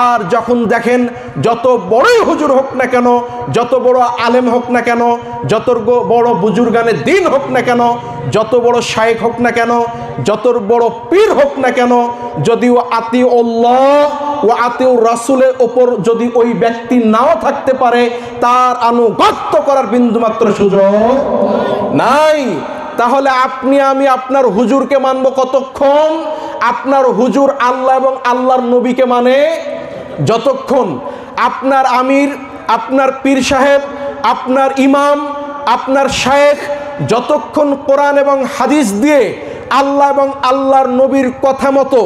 আর যখন দেখেন যত বড়ই হুজুর হোক না কেন, যত বড় আলেম হোক না কেন, যত বড় বুজুর্গানে দিন হোক না কেন, যত বড় শায়েখ হোক না কেন, যত বড় পীর হোক না কেন, যদিও আতিউল্লাহ ও আতিউর রাসূলের ওপর যদি ওই ব্যক্তি নাও থাকতে পারে, তার আনুগত্য করার বিন্দুমাত্র সুযোগ নাই। তাহলে আপনি আমি আপনার হুজুরকে মানব কতক্ষণ? আপনার হুজুর আল্লাহ এবং আল্লাহর নবীকে মানে যতক্ষণ। আপনার আমির, আপনার পীর সাহেব, আপনার ইমাম, আপনার শায়েখ যতক্ষণ কোরআন এবং হাদিস দিয়ে আল্লাহ এবং আল্লাহর নবীর কথা মতো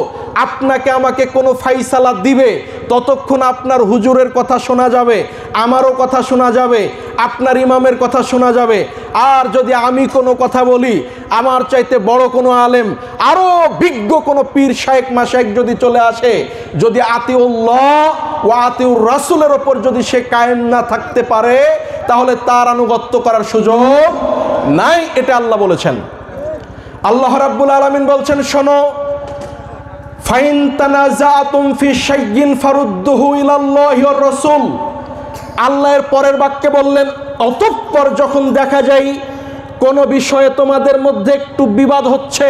আপনাকে আমাকে কোনো ফাইসালা দিবে, ততক্ষণ আপনার হুজুরের কথা শোনা যাবে, আমারও কথা শোনা যাবে, আপনার ইমামের কথা শোনা যাবে। আর যদি আমি কোনো কথা বলি, আমার চাইতে বড় কোনো আলেম, আরও বিজ্ঞ কোনো পীর শায়েখ মাশায়েখ যদি চলে আসে, যদি আতিউল্লাহ ওয়া আতিউর রাসূলের ওপর যদি সে কায়েম না থাকতে পারে, তাহলে তার আনুগত্য করার সুযোগ নাই। এটা আল্লাহ বলেছেন। আল্লাহ রাব্বুল আলামিন বলছেন, শোনো, ফাইন তানাজাতুম ফি শাইইন ফারুদ্দুহু ইলাল্লাহি ওয়ার রাসূল। আল্লাহর পরের বাক্যে বললেন, অতঃপর যখন দেখা যায় কোনো বিষয়ে তোমাদের মধ্যে একটু বিবাদ হচ্ছে,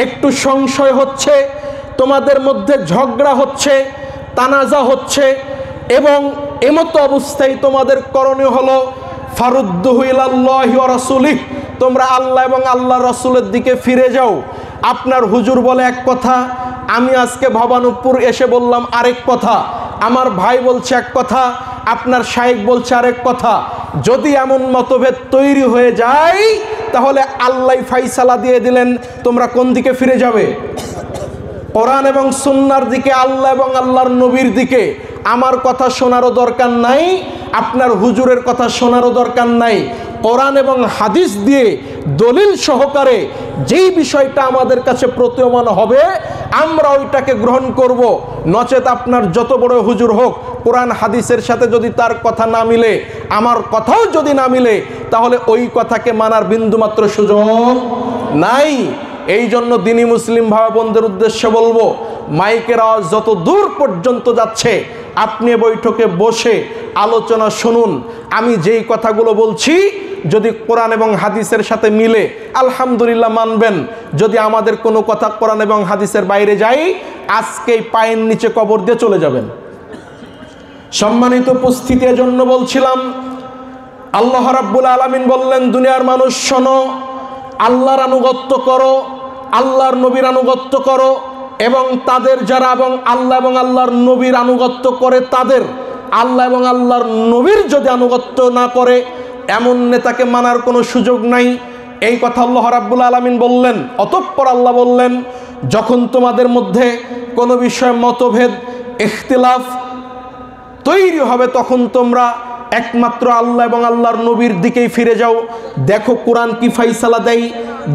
একটু সংশয় হচ্ছে, তোমাদের মধ্যে ঝগড়া হচ্ছে, তানাজা হচ্ছে, এবং এমতো অবস্থায় তোমাদের করণীয় হলো ফারুদ্দুহু ইলাল্লাহি ওয়া রাসূলিহি, তোমরা আল্লাহ এবং আল্লাহর রাসূলের দিকে ফিরে যাও। আপনার হুজুর বলে এক কথা, আমি আজকে ভবানীপুর এসে বললাম আরেক কথা, আমার ভাই বলছে এক কথা, আপনার শায়েখ বলছে আরেক কথা। যদি এমন মতভেদ তৈরি হয়ে যায়, তাহলে আল্লাহ ফাইসালা দিয়ে দিলেন তোমরা কোন দিকে ফিরে যাবে, কোরআন এবং সুন্নাহর দিকে, আল্লাহ এবং আল্লাহর নবীর দিকে। আমার কথা শোনারও দরকার নাই, আপনার হুজুরের কথা শোনারও দরকার নাই। কোরআন এবং হাদিস দিয়ে দলিল সহকারে যেই বিষয়টা আমাদের কাছে প্রতীয়মান হবে, আমরা ওইটাকে গ্রহণ করব। নচেত আপনার যত বড় হুজুর হোক, কোরআন হাদিসের সাথে যদি তার কথা না মিলে, আমার কথাও যদি না মিলে, তাহলে ওই কথাকে মানার বিন্দুমাত্র সুযোগ নাই। এই জন্য দিনী মুসলিম ভাই বোনদের উদ্দেশ্যে বলবো, মাইকের আওয়াজ যত দূর পর্যন্ত যাচ্ছে, আপনি বৈঠকে বসে আলোচনা শুনুন। আমি যেই কথাগুলো বলছি যদি কোরআন এবং হাদিসের সাথে মিলে আলহামদুলিল্লাহ মানবেন, যদি আমাদের কোনো কথা কোরআন এবং হাদিসের বাইরে যাই আজকেই পায়ের নিচে কবর দিয়ে চলে যাবেন। সম্মানিত উপস্থিতির জন্য বলছিলাম, আল্লাহ রাব্বুল আলামিন বললেন, দুনিয়ার মানুষ শোনো, আল্লাহর আনুগত্য করো, আল্লাহর নবীর আনুগত্য করো, এবং তাদের যারা এবং আল্লাহর নবীর আনুগত্য করে তাদের, আল্লাহ এবং আল্লাহর নবীর যদি আনুগত্য না করে এমন নেতাকে মানার কোনো সুযোগ নাই। এই কথা আল্লাহ রাব্বুল আলামিন বললেন। অতঃপর আল্লাহ বললেন, যখন তোমাদের মধ্যে কোনো বিষয়ে মতভেদ ইখতিলাফ তৈরি হবে তখন তোমরা একমাত্র আল্লাহ এবং আল্লাহর নবীর দিকেই ফিরে যাও। দেখো কোরআন কি ফাইসালা দেয়,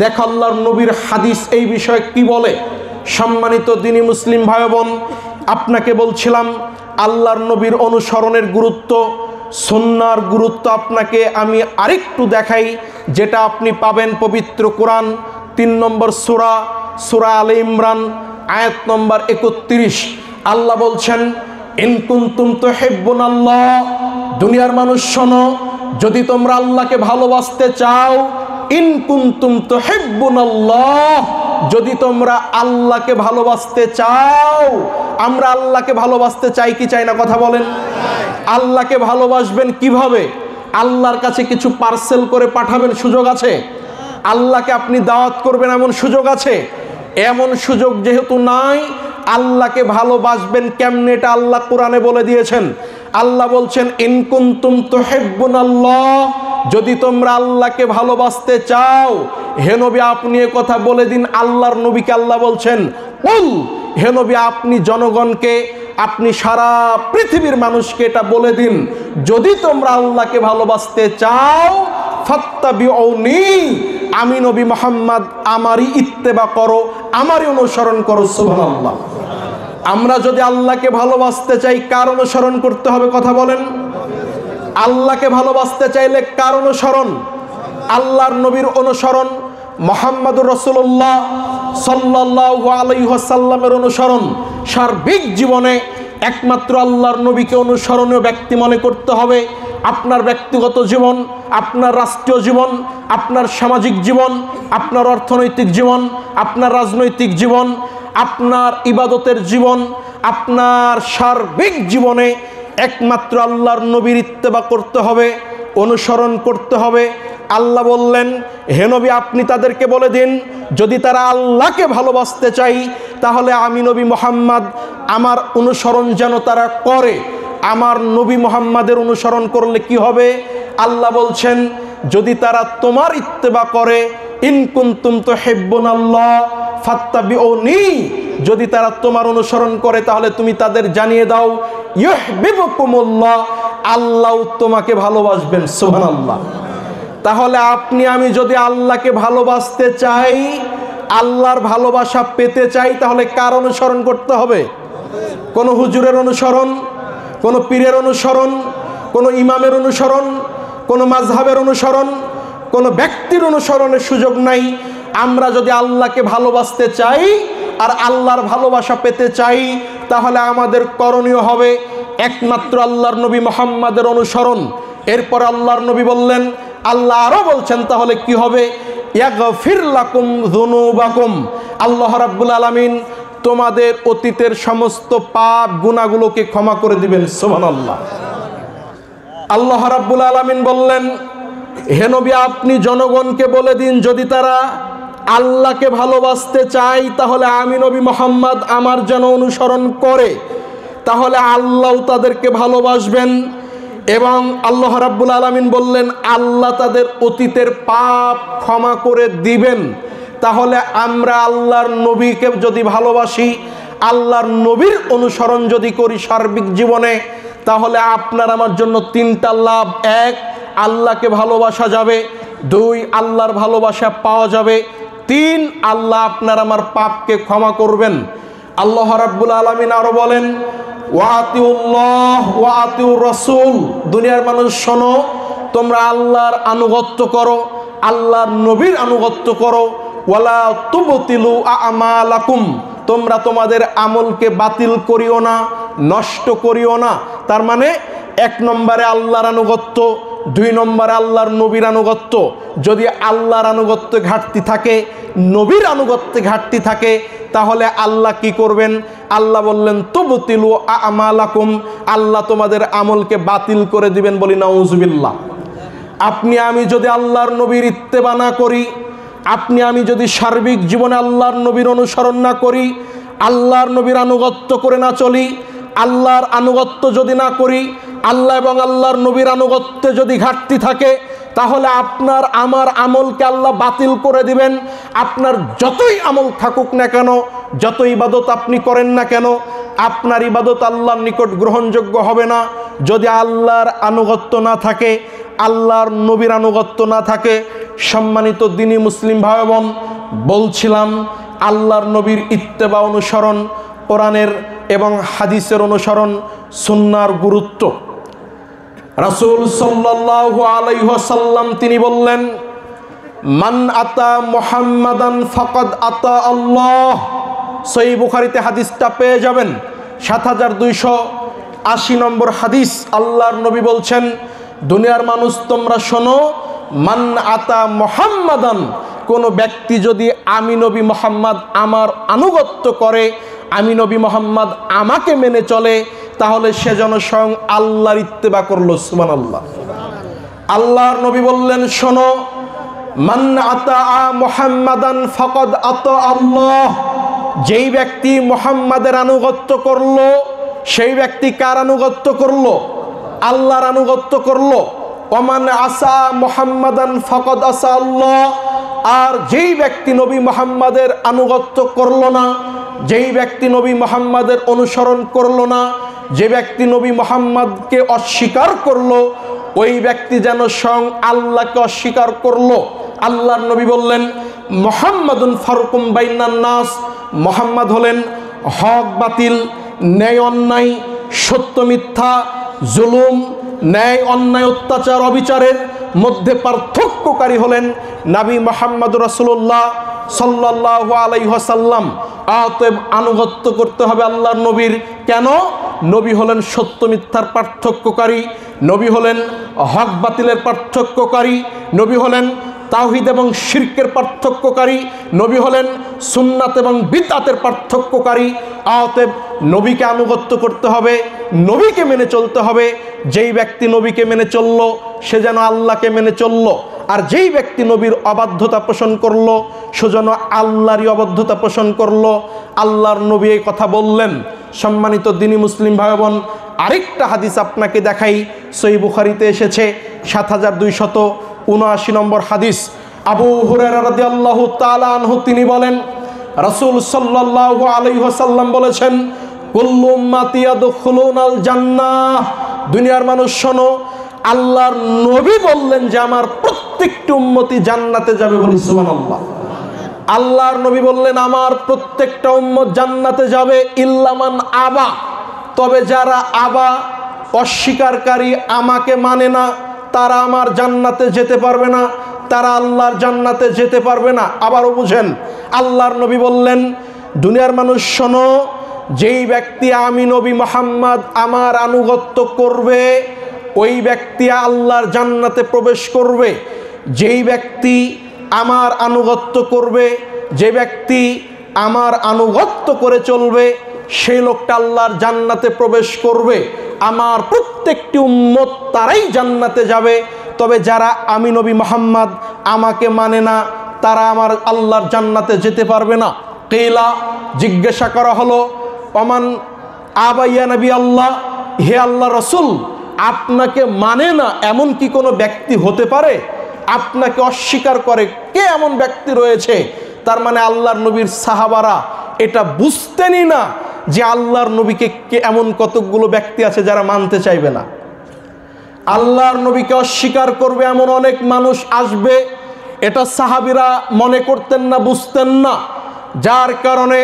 দেখো আল্লাহর নবীর হাদিস এই বিষয়ে কি বলে। সম্মানিত দ্বীনি মুসলিম ভাই বোন, আপনাকে বলছিলাম আল্লাহর নবীর অনুসরণের গুরুত্ব, সুন্নাহর গুরুত্ব আপনাকে আমি আরেকটু দেখাই, যেটা আপনি পাবেন পবিত্র কোরআন 3 নম্বর সূরা আলে ইমরান আয়াত নম্বর 31। আল্লাহ বলছেন, ইন কুনতুম তুহিব্বুনাল্লাহ, দুনিয়ার মানুষ শোনো, যদি তোমরা আল্লাহকে ভালোবাসতে চাও, ইন কুনতুম তুহিব্বুনাল্লাহ, যদি তোমরা আল্লাহকে ভালোবাসতে চাও। আমরা আল্লাহকে ভালোবাসতে চাই কি চাই না, কথা বলেন। আল্লাহকে ভালোবাসবেন কিভাবে? আল্লাহর কাছে কিছু পার্সেল করে পাঠাবেন, সুযোগ আছে? আল্লাহকে আপনি দাওয়াত করবেন, এমন সুযোগ আছে? এমন সুযোগ যেহেতু নাই, আল্লাহকে ভালোবাসবেন কেমনে এটা আল্লাহ কোরআনে বলে দিয়েছেন। আল্লাহ বলছেন, ইন কুনতুম তুহিব্বুনাল্লাহ, যদি তোমরা আল্লাহকে ভালোবাসতে চাও। হে নবী আপনি এ কথা বলে দিন, আল্লাহর নবীকে আল্লাহ বলছেন, কুল, হে নবী আপনি জনগণকে, আপনি সারা পৃথিবীর মানুষকে এটা বলে দিন, যদি তোমরা আল্লাহকে ভালোবাসতে চাও ফাত্তাবিউনি, আমি নবী মুহাম্মদ আমারই ইত্তেবা করো, আমারই অনুসরণ করো। সুবহানাল্লাহ। আমরা যদি আল্লাহকে ভালোবাসতে চাই কার অনুসরণ করতে হবে, কথা বলেন। আল্লাহকে ভালোবাসতে চাইলে কার অনুসরণ? আল্লাহর নবীর অনুসরণ, মুহাম্মদুর রাসূলুল্লাহ সাল্লাল্লাহু আলাইহি ওয়াসাল্লামের অনুসরণ। সার্বিক জীবনে একমাত্র আল্লাহর নবীকে অনুসরণীয় ব্যক্তি মনে করতে হবে। আপনার ব্যক্তিগত জীবন, আপনার রাষ্ট্রীয় জীবন, আপনার সামাজিক জীবন, আপনার অর্থনৈতিক জীবন, আপনার রাজনৈতিক জীবন, আপনার ইবাদতের জীবন, আপনার সার্বিক জীবনে একমাত্র আল্লাহর নবীর ইত্তেবা করতে হবে, অনুসরণ করতে হবে। আল্লাহ বললেন, হে নবী আপনি তাদেরকে বলে দিন, যদি তারা আল্লাহকে ভালোবাসতে চাই তাহলে আমি নবী মুহাম্মদ আমার অনুসরণ যেন তারা করে। আমার নবী মুহাম্মাদের অনুসরণ করলে কি হবে? আল্লাহ বলছেন, যদি তারা তোমার ইত্তেবা করে, ইন কুনতুম তুহিব্বুনাল্লাহ ফাত্তাবিউনি, যদি তারা তোমার অনুসরণ করে তাহলে তুমি তাদের জানিয়ে দাও, ইউহিব্বুকুমুল্লাহ, আল্লাহ তোমাকে ভালোবাসবেন। সুবহানাল্লাহ। তাহলে আপনি আমি যদি আল্লাহকে ভালোবাসতে চাই, আল্লাহর ভালোবাসা পেতে চাই, তাহলে কার অনুসরণ করতে হবে? কোন হুজুরের অনুসরণ, কোন পীরের অনুসরণ, কোন ইমামের অনুসরণ, কোন মাযহাবের অনুসরণ, কোন ব্যক্তির অনুসরণের সুযোগ নাই। আমরা যদি আল্লাহকে ভালোবাসতে চাই আর আল্লাহর ভালোবাসা পেতে চাই, তাহলে আমাদের করণীয় হবে একমাত্র আল্লাহর নবী মুহাম্মাদের অনুসরণ। এরপর আল্লাহর নবী বললেন, আল্লাহ আরো বলছেন, তাহলে কি হবে? ইয়াগফির লাকুম যুনুবাকুম, আল্লাহ রাব্বুল আলামিন তোমাদের অতীতের সমস্ত পাপ গুনাহগুলোকে ক্ষমা করে দিবেন। সুবহানাল্লাহ। আল্লাহ রাব্বুল আলামিন বললেন, হে নবী আপনি জনগণকে বলে দিন, যদি তারা আল্লাহকে ভালোবাসতে চায় তাহলে আমি নবী মুহাম্মদ আমার যেন অনুসরণ করে, তাহলে আল্লাহ তাদেরকে ভালোবাসবেন। এবং আল্লাহ রাব্বুল আলামিন বললেন, আল্লাহ তাদের অতীতের পাপ ক্ষমা করে দিবেন। তাহলে আমরা আল্লাহর নবীকে যদি ভালোবাসি, আল্লাহর নবীর অনুসরণ যদি করি সার্বিক জীবনে, তাহলে আপনার আমার জন্য 3টা লাভ। 1, আল্লাহকে ভালোবাসা যাবে। 2, আল্লাহর ভালোবাসা পাওয়া যাবে। 3, আল্লাহ আপনার আমার পাপকে ক্ষমা করবেন। আল্লাহ রাব্বুল আলামিন আরো বলেন, ওয়াতিউল্লাহ ওয়া আতিউর রাসূল, দুনিয়ার মানুষ শোনো, তোমরা আল্লাহর আনুগত্য করো, আল্লাহর নবীর আনুগত্য করো। ওয়ালা তুবতিলু আমালাকুম, তোমরা তোমাদের আমলকে বাতিল করিও না। নষ্ট করিও না। তার মানে 1 নম্বরে আল্লাহর আনুগত্য, 2 নম্বরে আল্লাহর নবীর আনুগত্য। যদি আল্লাহর আনুগত্যে ঘাটতি থাকে, নবীর আনুগত্যে ঘাটতি থাকে, তাহলে আল্লাহ কি করবেন? আল্লাহ বললেন তুবতিলু আমালাকুম, আল্লাহ তোমাদের আমলকে বাতিল করে দিবেন। বলি নাউজুবিল্লাহ। আপনি আমি যদি আল্লাহর নবীর ইত্তেবা না করি, আপনি আমি যদি সার্বিক জীবনে আল্লাহর নবীর অনুসরণ না করি, আল্লাহর নবীর আনুগত্য করে না চলি, আল্লাহর আনুগত্য যদি না করি, আল্লাহ এবং আল্লাহর নবীর আনুগত্যে যদি ঘাটতি থাকে, তাহলে আপনার আমার আমলকে আল্লাহ বাতিল করে দিবেন। আপনার যতই আমল থাকুক না কেন, যত ইবাদত আপনি করেন না কেন, আপনার ইবাদত আল্লাহর নিকট গ্রহণযোগ্য হবে না। যদি আল্লাহর আনুগত্য না থাকে, আল্লাহর নবীর আনুগত্য না থাকে। সম্মানিত দ্বীনি মুসলিম ভাই বোন, বলছিলাম আল্লাহর নবীর ইত্তেবা অনুসরণ, কোরআনের এবং হাদিসের অনুসরণ, সুন্নাহর গুরুত্ব। রাসূল সাল্লাল্লাহু আলাইহি ওয়াসাল্লাম তিনি বললেন, মান আতা মুহাম্মাদান ফাকাদ আতা আল্লাহ। সহিহ বুখারীতে হাদিসটা পেয়ে যাবেন, 7280 নম্বর হাদিস। আল্লাহর নবী বলছেন, দুনিয়ার মানুষ তোমরা শোনো, মান আতা মুহাম্মাদান, কোনো ব্যক্তি যদি আমি নবী মুহাম্মদ আমার আনুগত্য করে, আমি নবী মুহাম্মদ আমাকে মেনে চলে, তাহলে সে যেন স্বয়ং আল্লাহর ইত্তেবা করলো। সুবহানাল্লাহ। আল্লাহর নবী বললেন, শোনো, মান আতা মুহাম্মাদান ফাকাদ আতা আল্লাহ, যেই ব্যক্তি মুহাম্মাদের আনুগত্য করলো, সেই ব্যক্তি কার আনুগত্য করলো? আল্লাহর আনুগত্য করলো। ওমান আসা মুহাম্মাদান ফাকাদ আসা আল্লাহ, আর যেই ব্যক্তি নবী মুহাম্মাদের আনুগত্য করলো না, যেই ব্যক্তি নবী মুহাম্মাদের অনুসরণ করলো না, যে ব্যক্তি নবী মুহাম্মদকে অস্বীকার করলো, ওই ব্যক্তি যেন স্বয়ং আল্লাহকে অস্বীকার করলো। আল্লাহর নবী বললেন, মুহাম্মাদুন ফারুকুম বাইনান নাস, মুহাম্মদ হলেন হক বাতিল, ন্যায় অন্যায়, সত্য মিথ্যা, জুলুম, ন্যায় অন্যায়, অত্যাচার, অবিচারের মধ্যে পার্থক্যকারী হলেন নবী মুহাম্মদ রাসূলুল্লাহ সাল্লাল্লাহু আলাইহি ওয়াসাল্লাম। অতএব আনুগত্য করতে হবে আল্লাহর নবীর। কেন? নবী হলেন সত্য মিথ্যার পার্থক্যকারী, নবী হলেন হক বাতিলের পার্থক্যকারী, নবী হলেন তাওহীদ এবং শিরকের পার্থক্যকারী, নবী হলেন সুন্নাত এবং বিদআতের পার্থক্যকারী। অতএব নবীকে আনুগত্য করতে হবে, নবীকে মেনে চলতে হবে। যেই ব্যক্তি নবীকে মেনে চললো, সে যেন আল্লাহকে মেনে চললো। আর যেই ব্যক্তি নবীর অবাধ্যতা পোষণ করলো, সে যেন আল্লাহরই অবাধ্যতা পোষণ করলো। আল্লাহর নবী এই কথা বললেন। সম্মানিত দ্বীনি মুসলিম ভাই বোন, আরেকটা হাদিস আপনাকে দেখাই, সহিহ বুখারীতে এসেছে, 7279 নম্বর হাদিস। আবু হুরায়রা রাদিয়াল্লাহু তাআলা আনহু তিনি বলেন, রাসূল সাল্লাল্লাহু আলাইহি ওয়াসাল্লাম বলেছেন, কুল্লু উম্মতি ইয়াদখুলুনাল জান্নাহ। দুনিয়ার মানুষ শোনো, আল্লাহর নবী বললেন যে আমার প্রত্যেকটি উম্মতি জান্নাতে যাবে। বলি সুবহানাল্লাহ। আল্লাহর নবী বললেন আমার প্রত্যেকটা উম্মত জান্নাতে যাবে, ইল্লামান আবা, তবে যারা আবা, অস্বীকারী, আমাকে মানে না, তারা আমার জান্নাতে যেতে পারবে না, তারা আল্লাহর জান্নাতে যেতে পারবে না। আবারও বুঝেন, আল্লাহর নবী বললেন, দুনিয়ার মানুষ শোনো, যেই ব্যক্তি আমি নবী মুহাম্মদ আমার আনুগত্য করবে, ওই ব্যক্তি আল্লাহর জান্নাতে প্রবেশ করবে। যেই ব্যক্তি আমার আনুগত্য করবে, যে ব্যক্তি আমার আনুগত্য করে চলবে, সেই লোকটা আল্লাহর জান্নাতে প্রবেশ করবে। আমার প্রত্যেকটি উম্মত তারাই জান্নাতে যাবে, তবে যারা আমি নবী মুহাম্মদ আমাকে মানে না, তারা আমার আল্লাহর জান্নাতে যেতে পারবে না। কিলা, জিজ্ঞাসা করা হলো, ওমান আবাইয়া নবী আল্লাহ, হে আল্লাহ রসুল, আপনাকে মানে না এমন কি কোনো ব্যক্তি হতে পারে? আপনাকে অস্বীকার করে কে এমন ব্যক্তি রয়েছে? তার মানে আল্লাহর নবীর সাহাবারা এটা বুঝতেনই না যে আল্লাহর নবীকে কে এমন কতগুলো ব্যক্তি আছে যারা মানতে চাইবে না। আল্লাহর নবীকে অস্বীকার করবে এমন অনেক মানুষ আসবে, এটা সাহাবীরা মনে করতেন না, বুঝতেন না। যার কারণে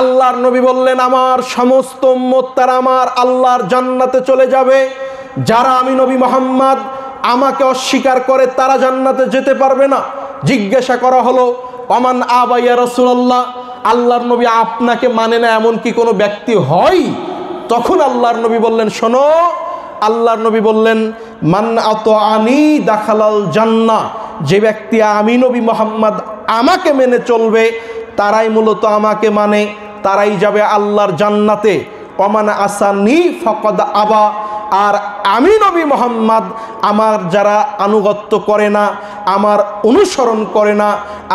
আল্লাহর নবী বললেন আমার সমস্ত উম্মত তারা আমার আল্লাহর জান্নাতে চলে যাবে। যারা আমি নবী মুহাম্মদ আমাকে অস্বীকার করে তারা জান্নাতে যেতে পারবে না। জিজ্ঞাসা করা হলো, ওমান আবাইয়া রাসূলুল্লাহ, আল্লাহর নবী আপনাকে মানে না এমন কি কোনো ব্যক্তি হয়? তখন আল্লাহর নবী বললেন, শোনো, আল্লাহর নবী বললেন, মান আতাআনি দাখালাল জান্নাহ, যে ব্যক্তি আমি নবী মুহাম্মদ আমাকে মেনে চলবে তারাই মূলত আমাকে মানে, তারাই যাবে আল্লাহর জান্নাতে। ওমান আসানি ফাকাদ আবা, আর আমি নবী মুহাম্মদ আমার যারা আনুগত্য করে না, আমার অনুসরণ করে না,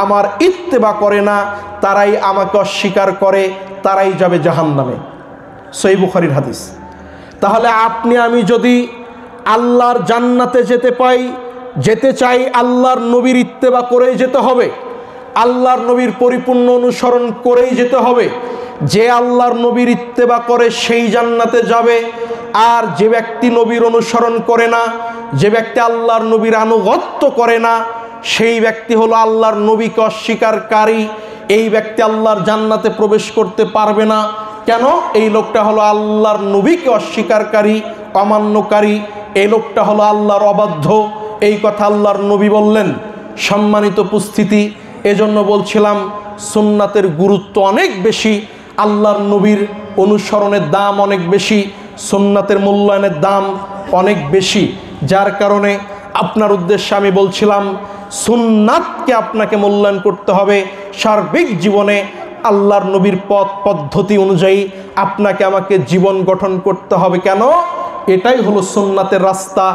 আমার ইত্তেবা করে না, তারাই আমাকে অস্বীকার করে, তারাই যাবে জাহান্নামে। সহিহ বুখারীর হাদিস। তাহলে আপনি আমি যদি আল্লাহর জান্নাতে যেতে চাই, আল্লাহর নবীর ইত্তেবা করেই যেতে হবে, আল্লাহর নবীর পরিপূর্ণ অনুসরণ করেই যেতে হবে। যে আল্লাহর নবীর ইত্তেবা করে সেই জান্নাতে যাবে, আর যে ব্যক্তি নবীর অনুসরণ করে না, যে ব্যক্তি আল্লাহর নবীর আনুগত্য করে না, সেই ব্যক্তি হলো আল্লাহর নবীকে অস্বীকারী। এই ব্যক্তি আল্লাহর জান্নাতে প্রবেশ করতে পারবে না। কেন? এই লোকটা হলো আল্লাহর নবীকে অস্বীকারী, অমান্যকারী, এই লোকটা হলো আল্লাহর অবাধ্য। এই কথা আল্লাহর নবী বললেন। সম্মানিত উপস্থিতি, এজন্য বলছিলাম সুন্নাতের গুরুত্ব অনেক বেশি, আল্লাহর নবীর অনুসরণের দাম অনেক বেশি, সুন্নাতের মূল্যায়নের দাম অনেক বেশি। যার কারণে আপনার উদ্দেশ্যে আমি বলছিলাম, সুন্নাতকে আপনাকে মূল্যায়ন করতে হবে সার্বিক জীবনে। আল্লাহর নবীর পদ্ধতি অনুযায়ী আপনাকে আমাকে জীবন গঠন করতে হবে। কেন? এটাই হলো সুন্নাতের রাস্তা,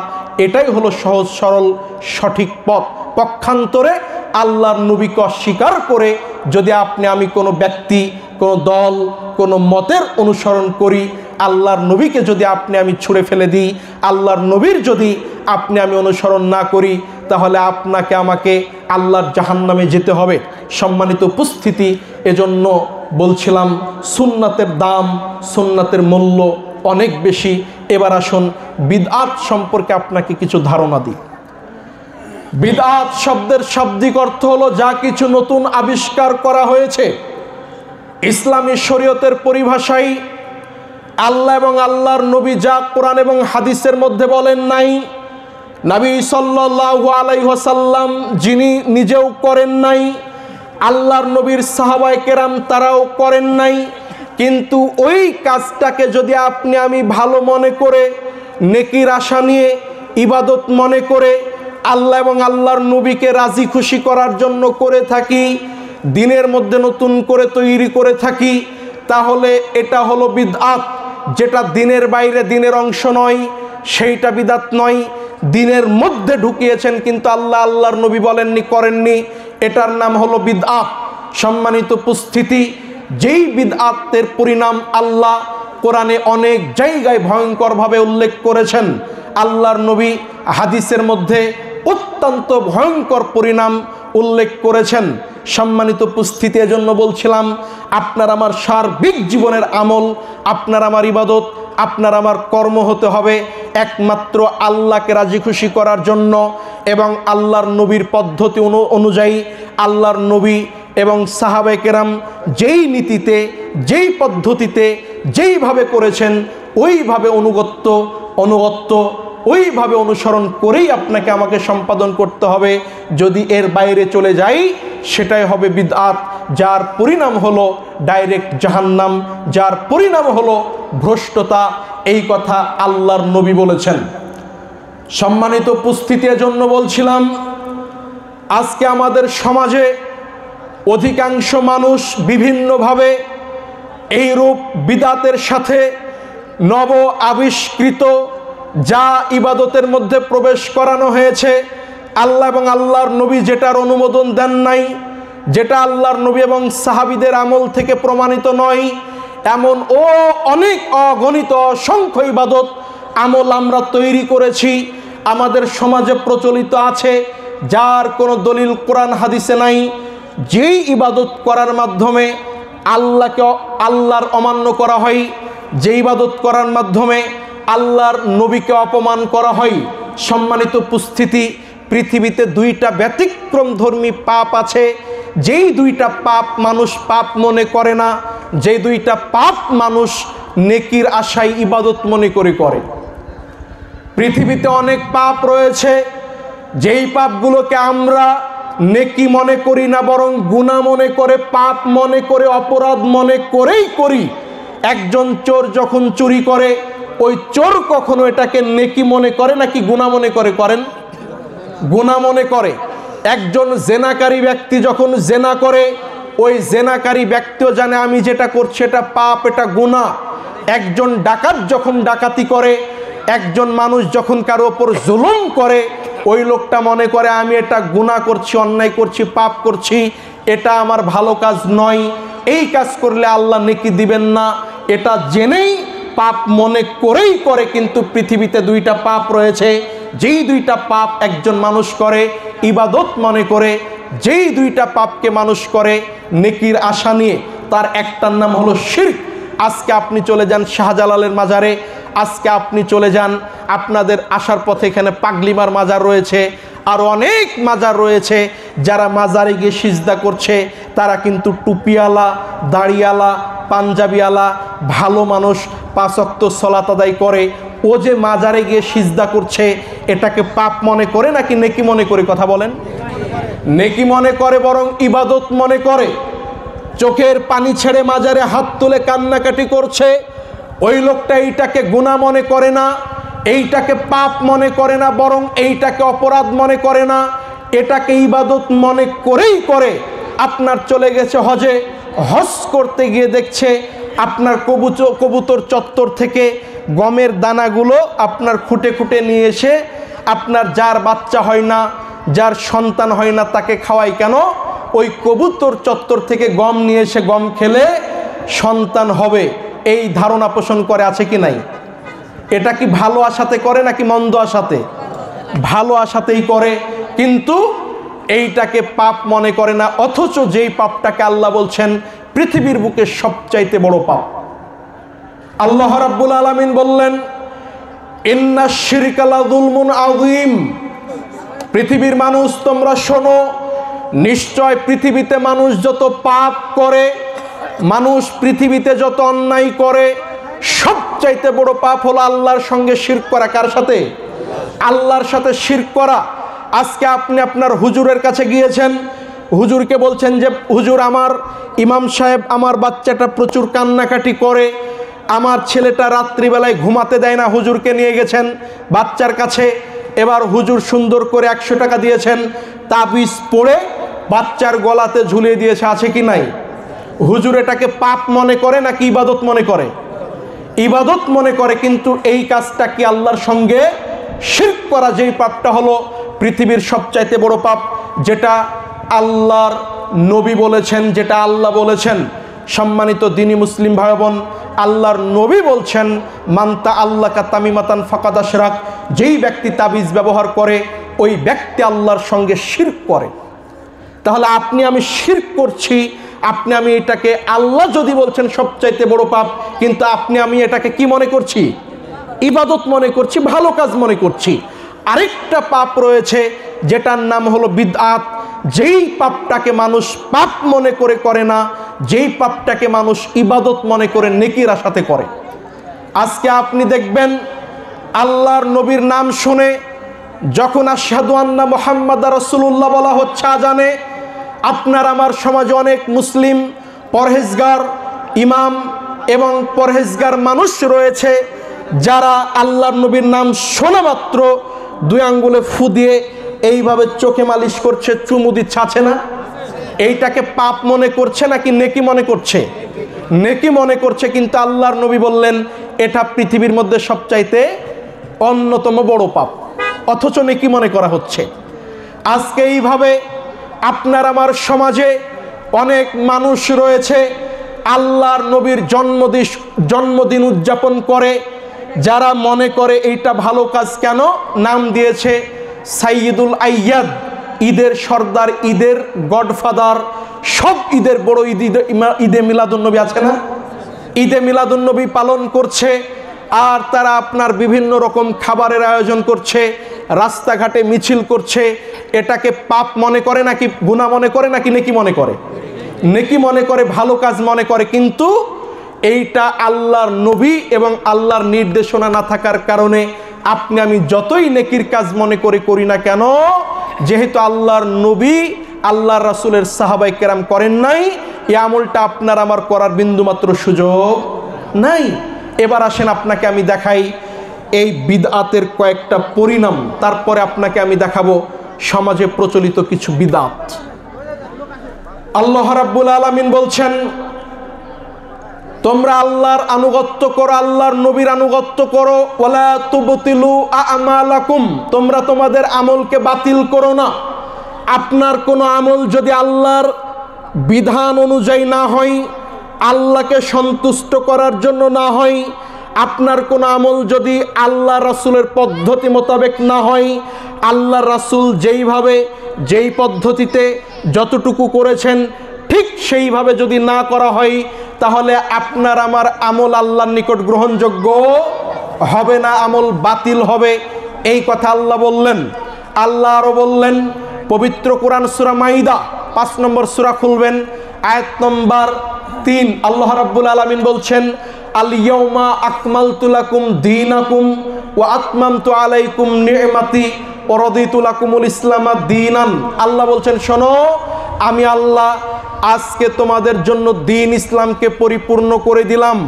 এটাই হলো সহজ সরল সঠিক পথ। পক্ষান্তরে আল্লাহর নবীকে অস্বীকার করে যদি আমি কোনো ব্যক্তি, কোনো দল, কোনো মতের অনুসরণ করি, আল্লাহর নবীকে যদি আমি ছুঁড়ে ফেলে দিই, আল্লাহর নবীর যদি আমি অনুসরণ না করি, তাহলে আপনাকে আমাকে আল্লাহর জাহান্নামে যেতে হবে। সম্মানিত উপস্থিতি, এজন্য বলছিলাম সুন্নাতের দাম, সুন্নাতের মূল্য অনেক বেশি। এবার আসুন বিদআত সম্পর্কে আপনাকে কিছু ধারণা দিই। বিদআত শব্দের শাব্দিক অর্থ হলো যা কিছু নতুন আবিষ্কার করা হয়েছে। ইসলামী শরীয়তের পরিভাষায় আল্লাহ এবং আল্লাহর নবী যা কোরআন এবং হাদিসের মধ্যে বলেন নাই, নবী সাল্লাল্লাহু আলাইহি ওয়াসাল্লাম যিনি নিজেও করেন নাই, আল্লাহর নবীর সাহাবায়ে কেরাম তারাও করেন নাই, কিন্তু ওই কাজটাকে যদি আমি ভালো মনে করে, নেকির আশা নিয়ে, ইবাদত মনে করে, আল্লাহ এবং আল্লাহর নবীকে রাজি খুশি করার জন্য করে থাকি, দিনের মধ্যে নতুন করে তৈরি করে থাকি, তাহলে এটা হলো বিদআত। যেটা দিনের বাইরে, দিনের অংশ নয়, সেইটা বিদআত নয়। দিনের মধ্যে ঢুকিয়েছেন কিন্তু আল্লাহর নবী বলেননি, করেননি, এটার নাম হলো বিদআত। সম্মানিত উপস্থিতি, যেই বিদআতের পরিণাম আল্লাহ কোরআনে অনেক জায়গায় ভয়ঙ্করভাবে উল্লেখ করেছেন, আল্লাহর নবী হাদিসের মধ্যে অত্যন্ত ভয়ঙ্কর পরিণাম উল্লেখ করেছেন। সম্মানিত উপস্থিতি, এজন্য বলছিলাম আপনার আমার সার্বিক জীবনের আমল, আপনার আমার ইবাদত, আপনার আমার কর্ম হতে হবে একমাত্র আল্লাহকে রাজি খুশি করার জন্য এবং আল্লাহর নবীর পদ্ধতি অনুযায়ী। আল্লাহর নবী এবং সাহাবায়ে কেরাম যেই নীতিতে, যেই পদ্ধতিতে, যেইভাবে করেছেন, ওইভাবে অনুগত্য ওইভাবে অনুসরণ করেই আপনাকে আমাকে সম্পাদন করতে হবে। যদি এর বাইরে চলে যাই, সেটাই হবে বিদআত, যার পরিণাম হলো ডাইরেক্ট জাহান্নাম, যার পরিণাম হলো ভ্রষ্টতা। এই কথা আল্লাহর নবী বলেছেন। সম্মানিত উপস্থিতি, এজন্য বলছিলাম আজকে আমাদের সমাজে অধিকাংশ মানুষ বিভিন্নভাবে এইরূপ বিদআতের সাথে নব আবিষ্কৃত যা ইবাদতের মধ্যে প্রবেশ করানো হয়েছে, আল্লাহ এবং আল্লাহর নবী যেটার অনুমোদন দেন নাই, যেটা আল্লাহর নবী এবং সাহাবীদের আমল থেকে প্রমাণিত নয়, এমন অনেক অগণিত অসংখ্য ইবাদত আমল আমরা তৈরি করেছি, আমাদের সমাজে প্রচলিত আছে, যার কোনো দলিল কোরআন হাদিসে নাই। যেই ইবাদত করার মাধ্যমে আল্লাহর অমান্য করা হয়, যে ইবাদত করার মাধ্যমে আল্লাহর নবীকে অপমান করা হয়। সম্মানিত উপস্থিতি, পৃথিবীতে দুইটা ব্যতিক্রম ধর্মী পাপ আছে, যেই দুইটা পাপ মানুষ পাপ মনে করে না, যেই দুইটা পাপ মানুষ নেকির আশায় ইবাদত মনে করে। পৃথিবীতে অনেক পাপ রয়েছে, যেই পাপগুলোকে আমরা নেকি মনে করি না, বরং গুনাহ মনে করে, পাপ মনে করে, অপরাধ মনে করেই করি। একজন চোর যখন চুরি করে ওই চোর কখনো এটাকে নেকি মনে করে নাকি গুনাহ মনে করে? করেন, গুনাহ মনে করে। একজন জেনাকারী ব্যক্তি যখন জেনা করে ওই জেনাকারী ব্যক্তিও জানে আমি যেটা করছি এটা পাপ, এটা গুনাহ। একজন ডাকাত যখন ডাকাতি করে, একজন মানুষ যখন কারো ওপর জুলুম করে ওই লোকটা মনে করে আমি এটা গুনাহ করছি, অন্যায় করছি, পাপ করছি, এটা আমার ভালো কাজ নয়, এই কাজ করলে আল্লাহ নেকি দিবেন না, এটা জেনেই পাপ মনে করেই করে। কিন্তু পৃথিবীতে দুইটা পাপ রয়েছে, যেই দুইটা পাপ একজন মানুষ করে ইবাদত মনে করে, যেই দুইটা পাপকে মানুষ করে নেকির আশা নিয়ে, তার একটার নাম হলো শিরক। আজকে আপনি চলে যান শাহজালালের মাজারে, আজকে আপনি চলে যান আপনাদের আসার পথে এখানে পাগলিমার মাজার রয়েছে, আর অনেক মাজার রয়েছে। যারা মাজারে গিয়ে সিজদা করছে তারা কিন্তু টুপিওয়ালা, দাড়িওয়ালা, পাঞ্জাবিওয়ালা, ভালো মানুষ, 5 ওয়াক্ত সালাত আদায় করে। ও যে মাজারে গিয়ে সিজদা করছে এটাকে পাপ মনে করে নাকি নেকি মনে করে? কথা বলেন। নেকি মনে করে, বরং ইবাদত মনে করে। চোখের পানি ছেড়ে মাজারে হাত তুলে কান্নাকাটি করছে, ওই লোকটা এইটাকে গুনাহ মনে করে না, এইটাকে পাপ মনে করে না, বরং এইটাকে অপরাধ মনে করে না, এটাকে ইবাদত মনে করেই করে। আপনার চলে গেছে হজে, হজ করতে গিয়ে দেখছে আপনার কবুতর চত্বর থেকে গমের দানাগুলো আপনার খুঁটে খুঁটে নিয়ে এসে আপনার যার বাচ্চা হয় না, যার সন্তান হয় না তাকে খাওয়ায়। কেন? ওই কবুতর চত্বর থেকে গম নিয়ে এসে গম খেলে সন্তান হবে, এই ধারণা পোষণ করে। আছে কি নাই? এটা কি ভালো আশাতে করে নাকি মন্দ আশাতে? ভালো আশাতেই করে, কিন্তু এইটাকে পাপ মনে করে না। অথচ যেই পাপটাকে আল্লাহ বলছেন পৃথিবীর বুকে সবচাইতে বড় পাপ, আল্লাহ রাব্বুল আলামিন বললেন ইন্নাশ শিরকা লাযুলমুন আযীম। পৃথিবীর মানুষ তোমরা শোনো, নিশ্চয় পৃথিবীতে মানুষ যত পাপ করে, মানুষ পৃথিবীতে যত অন্যায় করে, সবচাইতে বড় পাপ হলো আল্লাহর সঙ্গে শিরক করা। কার সাথে? আল্লাহর সাথে শিরক করা। আজকে আপনি আপনার হুজুরের কাছে গিয়েছেন, হুজুরকে বলছেন যে হুজুর আমার ইমাম সাহেব আমার বাচ্চাটা প্রচুর কান্নাকাটি করে, আমার ছেলেটা রাত্রিবেলায় ঘুমাতে দেয় না। হুজুরকে নিয়ে গেছেন বাচ্চার কাছে, এবার হুজুর সুন্দর করে 100 টাকা দিয়েছেন, তাবিজ পড়ে বাচ্চার গলাতে ঝুলিয়ে দিয়েছে। আছে কি নাই? হুজুর এটাকে পাপ মনে করে নাকি ইবাদত মনে করে? ইবাদত মনে করে। কিন্তু এই কাজটা কি আল্লাহর সঙ্গে শিরক করা, যেই পাপটা হলো পৃথিবীর সবচাইতে বড় পাপ, যেটা আল্লাহর নবী বলেছেন, যেটা আল্লাহ বলেছেন। সম্মানিত দিনী মুসলিম ভাই বোন, আল্লাহর নবী বলছেন মান্তা আল্লাহ কা তামিমাতান ফাকাদ আশরাক, যেই ব্যক্তি তাবিজ ব্যবহার করে ওই ব্যক্তি আল্লাহর সঙ্গে শিরক করে। তাহলে আপনি আমি শিরক করছি, আপনি আমি এটাকে আল্লাহ যদি বলছেন সবচাইতে বড় পাপ, কিন্তু আপনি আমি এটাকে কি মনে করছি? ইবাদত মনে করছি, ভালো কাজ মনে করছি। আরেকটা পাপ রয়েছে যেটার নাম হলো বিদআত, যেই পাপটাকে মানুষ পাপ মনে করে করে না, যেই পাপটাকে মানুষ ইবাদত মনে করে নেকির আশাতে করে। আজকে আপনি দেখবেন আল্লাহর নবীর নাম শুনে যখন আশহাদু আন্না মুহাম্মাদা রাসূলুল্লাহ বলা হচ্ছে আজানে, আপনার আমার সমাজে অনেক মুসলিম পরহেজগার ইমাম এবং পরহেজগার মানুষ রয়েছে যারা আল্লাহর নবীর নাম শোনা মাত্র 2 আঙ্গুলে ফু দিয়ে এইভাবে চোখে মালিশ করছে, চুমু দিচ্ছে। আছে না? এইটাকে পাপ মনে করছে নাকি নেকি মনে করছে? নেকি মনে করছে। কিন্তু আল্লাহর নবী বললেন এটা পৃথিবীর মধ্যে সবচাইতে অন্যতম বড় পাপ, অথচ নেকি মনে করা হচ্ছে। আজকে এইভাবে আপনার আমার সমাজে অনেক মানুষ রয়েছে আল্লাহর নবীর জন্মদিন উদযাপন করে, যারা মনে করে এইটা ভালো কাজ। কেন? নাম দিয়েছে সাইয়্যিদুল আইয়াদ, ঈদের সর্দার, ঈদের গডফাদার, সব ঈদের বড় ঈদে মিলাদুন্নবী। আছে না? ঈদে মিলাদুন্নবী পালন করছে, আর তারা আপনার বিভিন্ন রকম খাবারের আয়োজন করছে, রাস্তাঘাটে মিছিল করছে। এটাকে পাপ মনে করে নাকি গুনাহ মনে করে নাকি নেকি মনে করে? নেকি মনে করে, ভালো কাজ মনে করে। কিন্তু এইটা আল্লাহর নবী এবং আল্লাহর নির্দেশনা না থাকার কারণে আপনি আমি যতই নেকির কাজ মনে করে করি না কেন, যেহেতু আল্লাহর নবী আল্লাহর রাসূলের সাহাবায়ে কেরাম করেন নাই, এই আমলটা আপনার আমার করার বিন্দুমাত্র সুযোগ নাই। এবার আসেন আপনাকে আমি দেখাই এই বিদআতের কয়েকটা পরিণাম, তারপরে আপনাকে আমি দেখাবো সমাজে প্রচলিত কিছু বিদআত। আল্লাহ রাব্বুল আলামিন বলছেন, তোমরা আল্লাহর আনুগত্য করো, আল্লাহর নবীর আনুগত্য করো। ওয়ালা তুবতিলু আমালাকুম, তোমরা তোমাদের আমলকে বাতিল করো না। আপনার কোনো আমল যদি আল্লাহর বিধান অনুযায়ী না হয়, আল্লাহকে সন্তুষ্ট করার জন্য না হয়, আপনার কোনো আমল যদি আল্লাহ রাসূলের পদ্ধতি মোতাবেক না হয়, আল্লাহ রাসূল যেইভাবে যেই পদ্ধতিতে যতটুকু করেছেন ঠিক সেইভাবে যদি না করা হয়, তাহলে আপনার আমার আমল আল্লাহর নিকট গ্রহণযোগ্য হবে না, আমল বাতিল হবে। এই কথা আল্লাহ বললেন। আল্লাহ আরও বললেন পবিত্র কোরআন সূরা মাইদা 5 নম্বর সূরা খুলবেন, আয়াত নম্বর 3। আল্লাহ রাব্বুল আলামিন বলছেন, আল ইয়াউমা আকমালতু লাকুম দীনাকুম ওয়া আতমামতু আলাইকুম নি'মাতি ওয়া রাদিতু লাকুমুল ইসলামা দীনান। আল্লাহ বলছেন, শোনো, আমি আল্লাহ আজকে তোমাদের জন্য দ্বীন ইসলামকে পরিপূর্ণ করে দিলাম।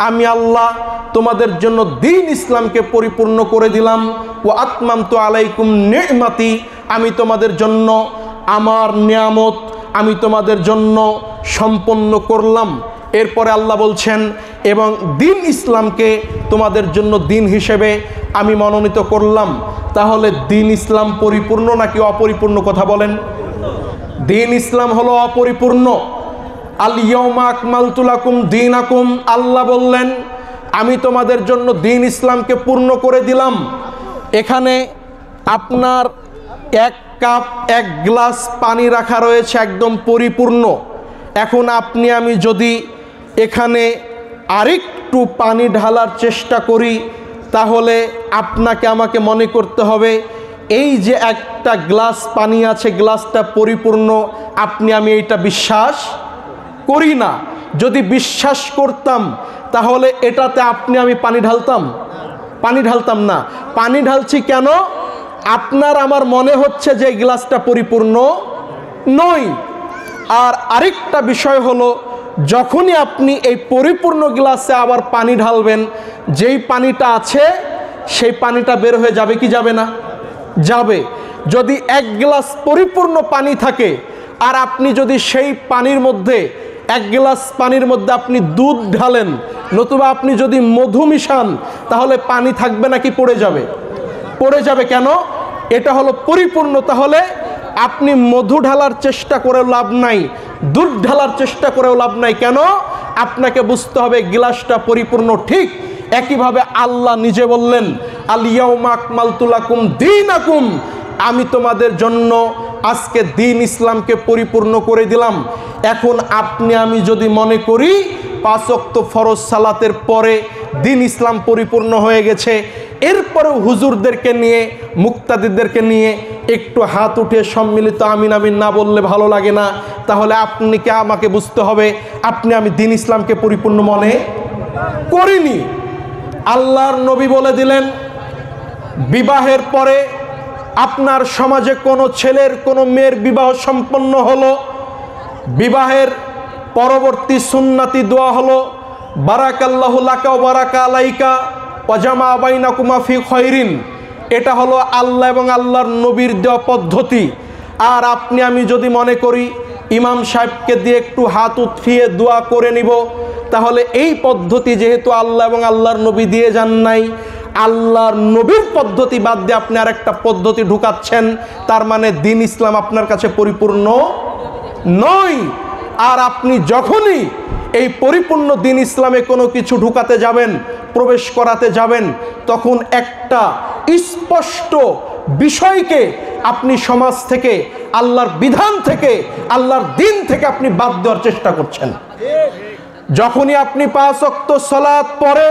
আমি আল্লাহ তোমাদের জন্য দ্বীন ইসলামকে পরিপূর্ণ করে দিলাম। ওয়া আতমামতু আলাইকুম নি'মাতি, আমি তোমাদের জন্য আমার নিয়ামত আমি তোমাদের জন্য সম্পন্ন করলাম। এরপরে আল্লাহ বলছেন, এবং দ্বীন ইসলামকে তোমাদের জন্য দ্বীন হিসেবে আমি মনোনীত করলাম। তাহলে দ্বীন ইসলাম পরিপূর্ণ নাকি অপরিপূর্ণ? কথা বলেন। দ্বীন ইসলাম হলো অপরিপূর্ণ। আল ইয়াউমা আকমালতু লাকুম দীনাকুম, আল্লাহ বললেন আমি তোমাদের জন্য দ্বীন ইসলামকে পূর্ণ করে দিলাম। এখানে আপনার 1 কাপ 1 গ্লাস পানি রাখা রয়েছে একদম পরিপূর্ণ। এখন আপনি আমি যদি এখানে আরেকটু পানি ঢালার চেষ্টা করি, তাহলে আপনাকে আমাকে মনে করতে হবে এই যে একটা গ্লাস পানি আছে, গ্লাসটা পরিপূর্ণ। আপনি আমি এইটা বিশ্বাস করি না। যদি বিশ্বাস করতাম তাহলে এটাতে আপনি আমি পানি ঢালতাম না। পানি ঢালছি কেন? আপনার আমার মনে হচ্ছে যে গ্লাসটা পরিপূর্ণ নয়। আর আরেকটা বিষয় হলো, যখনই আপনি এই পরিপূর্ণ গ্লাসে আবার পানি ঢালবেন, যেই পানিটা আছে সেই পানিটা বের হয়ে যাবে কি যাবে না? যাবে। যদি 1 গ্লাস পরিপূর্ণ পানি থাকে আর আপনি যদি সেই পানির মধ্যে 1 গ্লাস পানির মধ্যে আপনি দুধ ঢালেন, নতুবা আপনি যদি মধু মিশান, তাহলে পানি থাকবে নাকি পড়ে যাবে? পড়ে যাবে। কেন? এটা হলো পরিপূর্ণ। তাহলে আপনি মধু ঢালার চেষ্টা করে লাভ নাই, দুধ ঢালার চেষ্টা করেও লাভ নাই। কেন? আপনাকে বুঝতে হবে গ্লাসটা পরিপূর্ণ। ঠিক একইভাবে আল্লাহ নিজে বললেন, আল ইয়াউমা আকমালতু লাকুম দীনাকুম, আমি তোমাদের জন্য আজকে দ্বীন ইসলামকে পরিপূর্ণ করে দিলাম। এখন আপনি আমি যদি মনে করি 5 ওয়াক্ত ফরজ সালাতের পরে দ্বীন ইসলাম পরিপূর্ণ হয়ে গেছে, এরপরেও হুজুরদেরকে নিয়ে মুক্তাদিদেরকে নিয়ে একটু হাত উঠিয়ে সম্মিলিত আমিন আমিন না বললে ভালো লাগে না, তাহলে আপনাকে আমাকে বুঝতে হবে আপনি আমি দ্বীন ইসলামকে পরিপূর্ণ মনে করিনি। আল্লাহর নবী বলে দিলেন, বিবাহের পরে আপনার সমাজে কোনো ছেলের কোনো মেয়ের বিবাহ সম্পন্ন হলো, বিবাহের পরবর্তী সুন্নাতি দোয়া হলো, বারাকাল্লাহু লাকা ওয়া বারাকা আলাইকা ওয়া জামা বাইনাকুমা ফি খায়রিন। এটা হলো আল্লাহ এবং আল্লাহর নবীর দেওয়া পদ্ধতি। আর আপনি আমি যদি মনে করি ইমাম সাহেবকে দিয়ে একটু হাত উঠিয়ে দোয়া করে নিব, তাহলে এই পদ্ধতি যেহেতু আল্লাহ এবং আল্লাহর নবী দিয়ে যান নাই, আল্লাহর নবীর পদ্ধতি বাদ দিয়ে আপনি আর একটা পদ্ধতি ঢুকাচ্ছেন, তার মানে দ্বীন ইসলাম আপনার কাছে পরিপূর্ণ নয়। আর আপনি যখনই এই পরিপূর্ণ দ্বীন ইসলামে কোনো কিছু ঢুকাতে যাবেন, প্রবেশ করাতে যাবেন, তখন একটা স্পষ্ট বিষয়কে আপনি সমাজ থেকে, আল্লাহর বিধান থেকে, আল্লাহর দ্বীন থেকে আপনি বাদ দেওয়ার চেষ্টা করছেন। যখনই আপনি 5 ওয়াক্ত সালাত পড়ে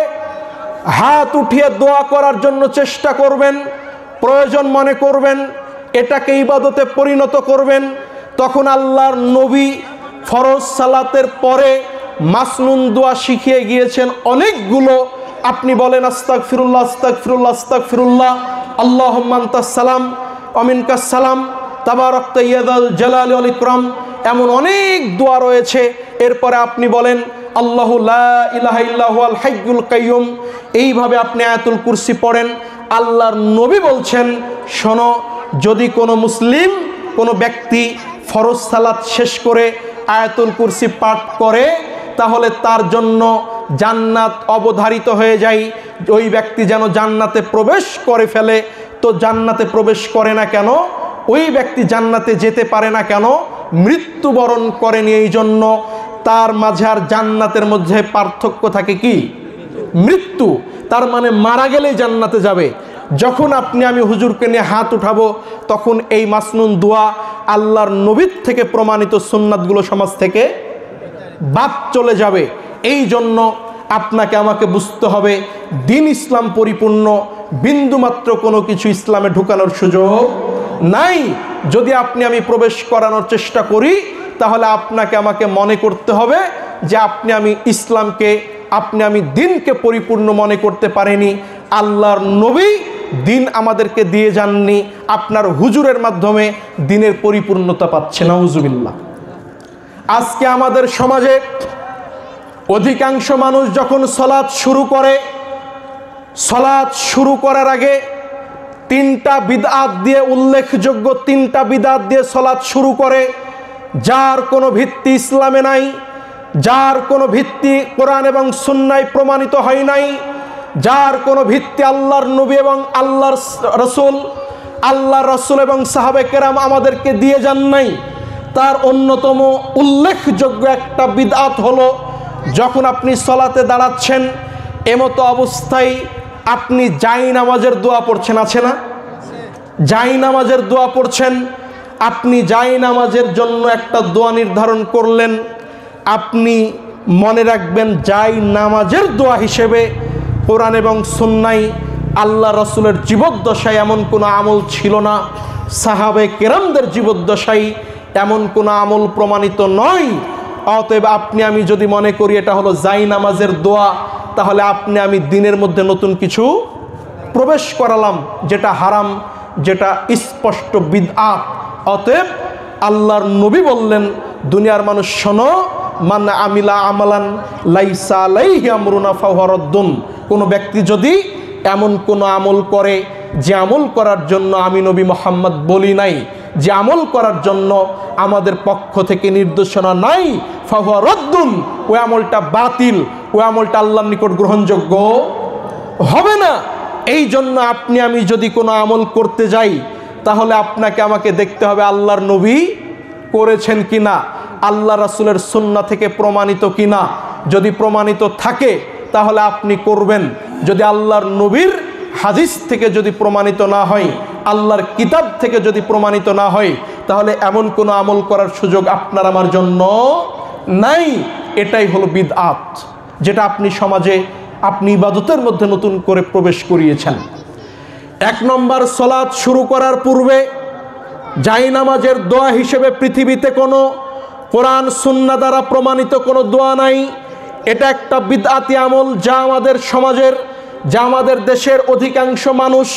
হাত উঠিয়ে দোয়া করার জন্য চেষ্টা করবেন, প্রয়োজন মনে করবেন, এটাকে ইবাদতে পরিণত করবেন, তখন আল্লাহর নবী ফরজ সালাতের পরে মাসনুন দোয়া শিখিয়ে গিয়েছেন অনেকগুলো। আপনি বলেন আস্তাগফিরুল্লাহ আস্তাগফিরুল্লাহ আস্তাগফিরুল্লাহ, আল্লাহুম্মা আনতাস সালাম ওয়া মিনকাস সালাম, তাবারাকতা ইয়াদাল জালালি ওয়াল ইকরাম, এমন অনেক দোয়া রয়েছে। এরপরে আপনি বলেন আল্লাহু লা ইলাহা ইল্লা হুয়াল হাইয়ুল কাইয়ুম, এইভাবে আপনি আয়াতুল কুরসি পড়েন। আল্লাহর নবী বলছেন, শোনো, যদি কোনো মুসলিম কোনো ব্যক্তি ফরজ সালাত শেষ করে আয়াতুল কুরসি পাঠ করে তাহলে তার জন্য জান্নাত অবধারিত হয়ে যায়। ওই ব্যক্তি যেন জান্নাতে প্রবেশ করে ফেলে। তো জান্নাতে প্রবেশ করে না কেন? ওই ব্যক্তি জান্নাতে যেতে পারে না কেন? মৃত্যুবরণ করেনি, এই জন্য তার মাঝে আর জান্নাতের মধ্যে পার্থক্য থাকে কি? মৃত্যু। তার মানে মারা গেলেই জান্নাতে যাবে। যখন আপনি আমি হুজুরকে নিয়ে হাত উঠাবো তখন এই মাসনুন দোয়া আল্লাহর নবীর থেকে প্রমাণিত সুন্নাতগুলো সমাজ থেকে বাদ চলে যাবে। এই জন্য আপনাকে আমাকে বুঝতে হবে দিন ইসলাম পরিপূর্ণ, বিন্দুমাত্র কোনো কিছু ইসলামে ঢুকানোর সুযোগ নাই। যদি আপনি আমি প্রবেশ করানোর চেষ্টা করি তাহলে আপনাকে আমাকে মনে করতে হবে যে আপনি আমি ইসলামকে, আপনি আমি দিনকে পরিপূর্ণ মনে করতে পারেনি। আল্লাহর নবী দিন আমাদেরকে দিয়ে যাননি, আপনার হুজুরের মাধ্যমে দিনের পরিপূর্ণতা পাচ্ছে। নাউজুবিল্লাহ। আজকে আমাদের সমাজে অধিকাংশ মানুষ যখন সালাত শুরু করে, সালাত শুরু করার আগে তিনটা বিদআত দিয়ে, উল্লেখযোগ্য তিনটা বিদআত দিয়ে সালাত শুরু করে, যার কোনো ভিত্তি ইসলামে নাই, যার কোনো ভিত্তি কোরআন এবং সুন্নায় প্রমাণিত হয় নাই, যার কোনো ভিত্তি আল্লাহর নবী এবং আল্লাহর রসুল এবং সাহাবে কেরাম আমাদেরকে দিয়ে যান নাই। তার অন্যতম উল্লেখযোগ্য একটা বিদআত হলো, যখন আপনি সালাতে দাঁড়াচ্ছেন এমতো অবস্থায় আপনি জাই নামাজের দোয়া পড়ছেন, আছে না? জাই নামাজের দোয়া পড়ছেন। আপনি জাই নামাজের জন্য একটা দোয়া নির্ধারণ করলেন। আপনি মনে রাখবেন জাই নামাজের দোয়া হিসেবে কোরআন এবং সুন্নায় আল্লাহ রসুলের জীবদ্দশায় এমন কোনো আমল ছিল না, সাহাবে কেরামদের জীবদ্দশায় এমন কোনো আমল প্রমাণিত নয়। অতএব আপনি আমি যদি মনে করি এটা হলো জাই নামাজের দোয়া, তাহলে আপনি আমি দিনের মধ্যে নতুন কিছু প্রবেশ করালাম, যেটা হারাম, যেটা স্পষ্ট বিদআত। অতএব আল্লাহর নবী বললেন, দুনিয়ার মানুষ শোনো, মান আমিলা আমালান লাইসা আলাইহি আমরুনা ফাহুয়া রাদ্দুন। কোনো ব্যক্তি যদি এমন কোনো আমল করে যে আমল করার জন্য আমি নবী মুহাম্মদ বলি নাই, যে আমল করার জন্য আমাদের পক্ষ থেকে নির্দেশনা নাই, ফাহুয়া রাদ্দুন, ওই আমলটা বাতিল, ওই আমলটা আল্লাহর নিকট গ্রহণযোগ্য হবে না। এই জন্য আপনি আমি যদি কোনো আমল করতে যাই তাহলে আপনাকে আমাকে দেখতে হবে আল্লাহর নবী করেছেন কিনা, আল্লাহ রাসূলের সুন্নাহ থেকে প্রমাণিত কিনা। যদি প্রমাণিত থাকে তাহলে আপনি করবেন। যদি আল্লাহর নবীর হাদিস থেকে যদি প্রমাণিত না হয়, আল্লাহর কিতাব থেকে যদি প্রমাণিত না হয়, তাহলে এমন কোনো আমল করার সুযোগ আপনার আমার জন্য নাই। এটাই হলো বিদআত, যেটা আপনি সমাজে আপনি ইবাদতের মধ্যে নতুন করে প্রবেশ করিয়েছেন। এক নম্বর, সালাত শুরু করার পূর্বে জাই নামাজের দোয়া হিসেবে পৃথিবীতে কোনো কোরআন সুন্নাহ দ্বারা প্রমাণিত কোনো দোয়া নাই। এটা একটা বিদআতি আমল, যা আমাদের সমাজের, যা আমাদের দেশের অধিকাংশ মানুষ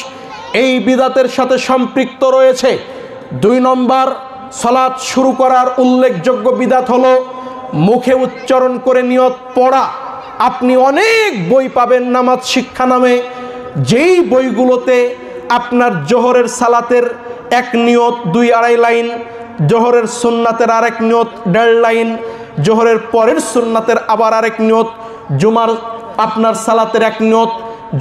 এই বিদআতের সাথে সম্পৃক্ত রয়েছে। দুই নম্বর, সালাত শুরু করার উল্লেখযোগ্য বিদআত হলো মুখে উচ্চারণ করে নিয়ত পড়া। আপনি অনেক বই পাবেন নামাজ শিক্ষা নামে, যেই বইগুলোতে আপনার জোহরের সালাতের এক নিয়ত 2-2.5 লাইন, জোহরের সুন্নাতের আরেক নিয়ত 1.5 লাইন, জোহরের পরের সুন্নাতের আবার আরেক নিয়ত, জুমার আপনার সালাতের এক নিয়ত,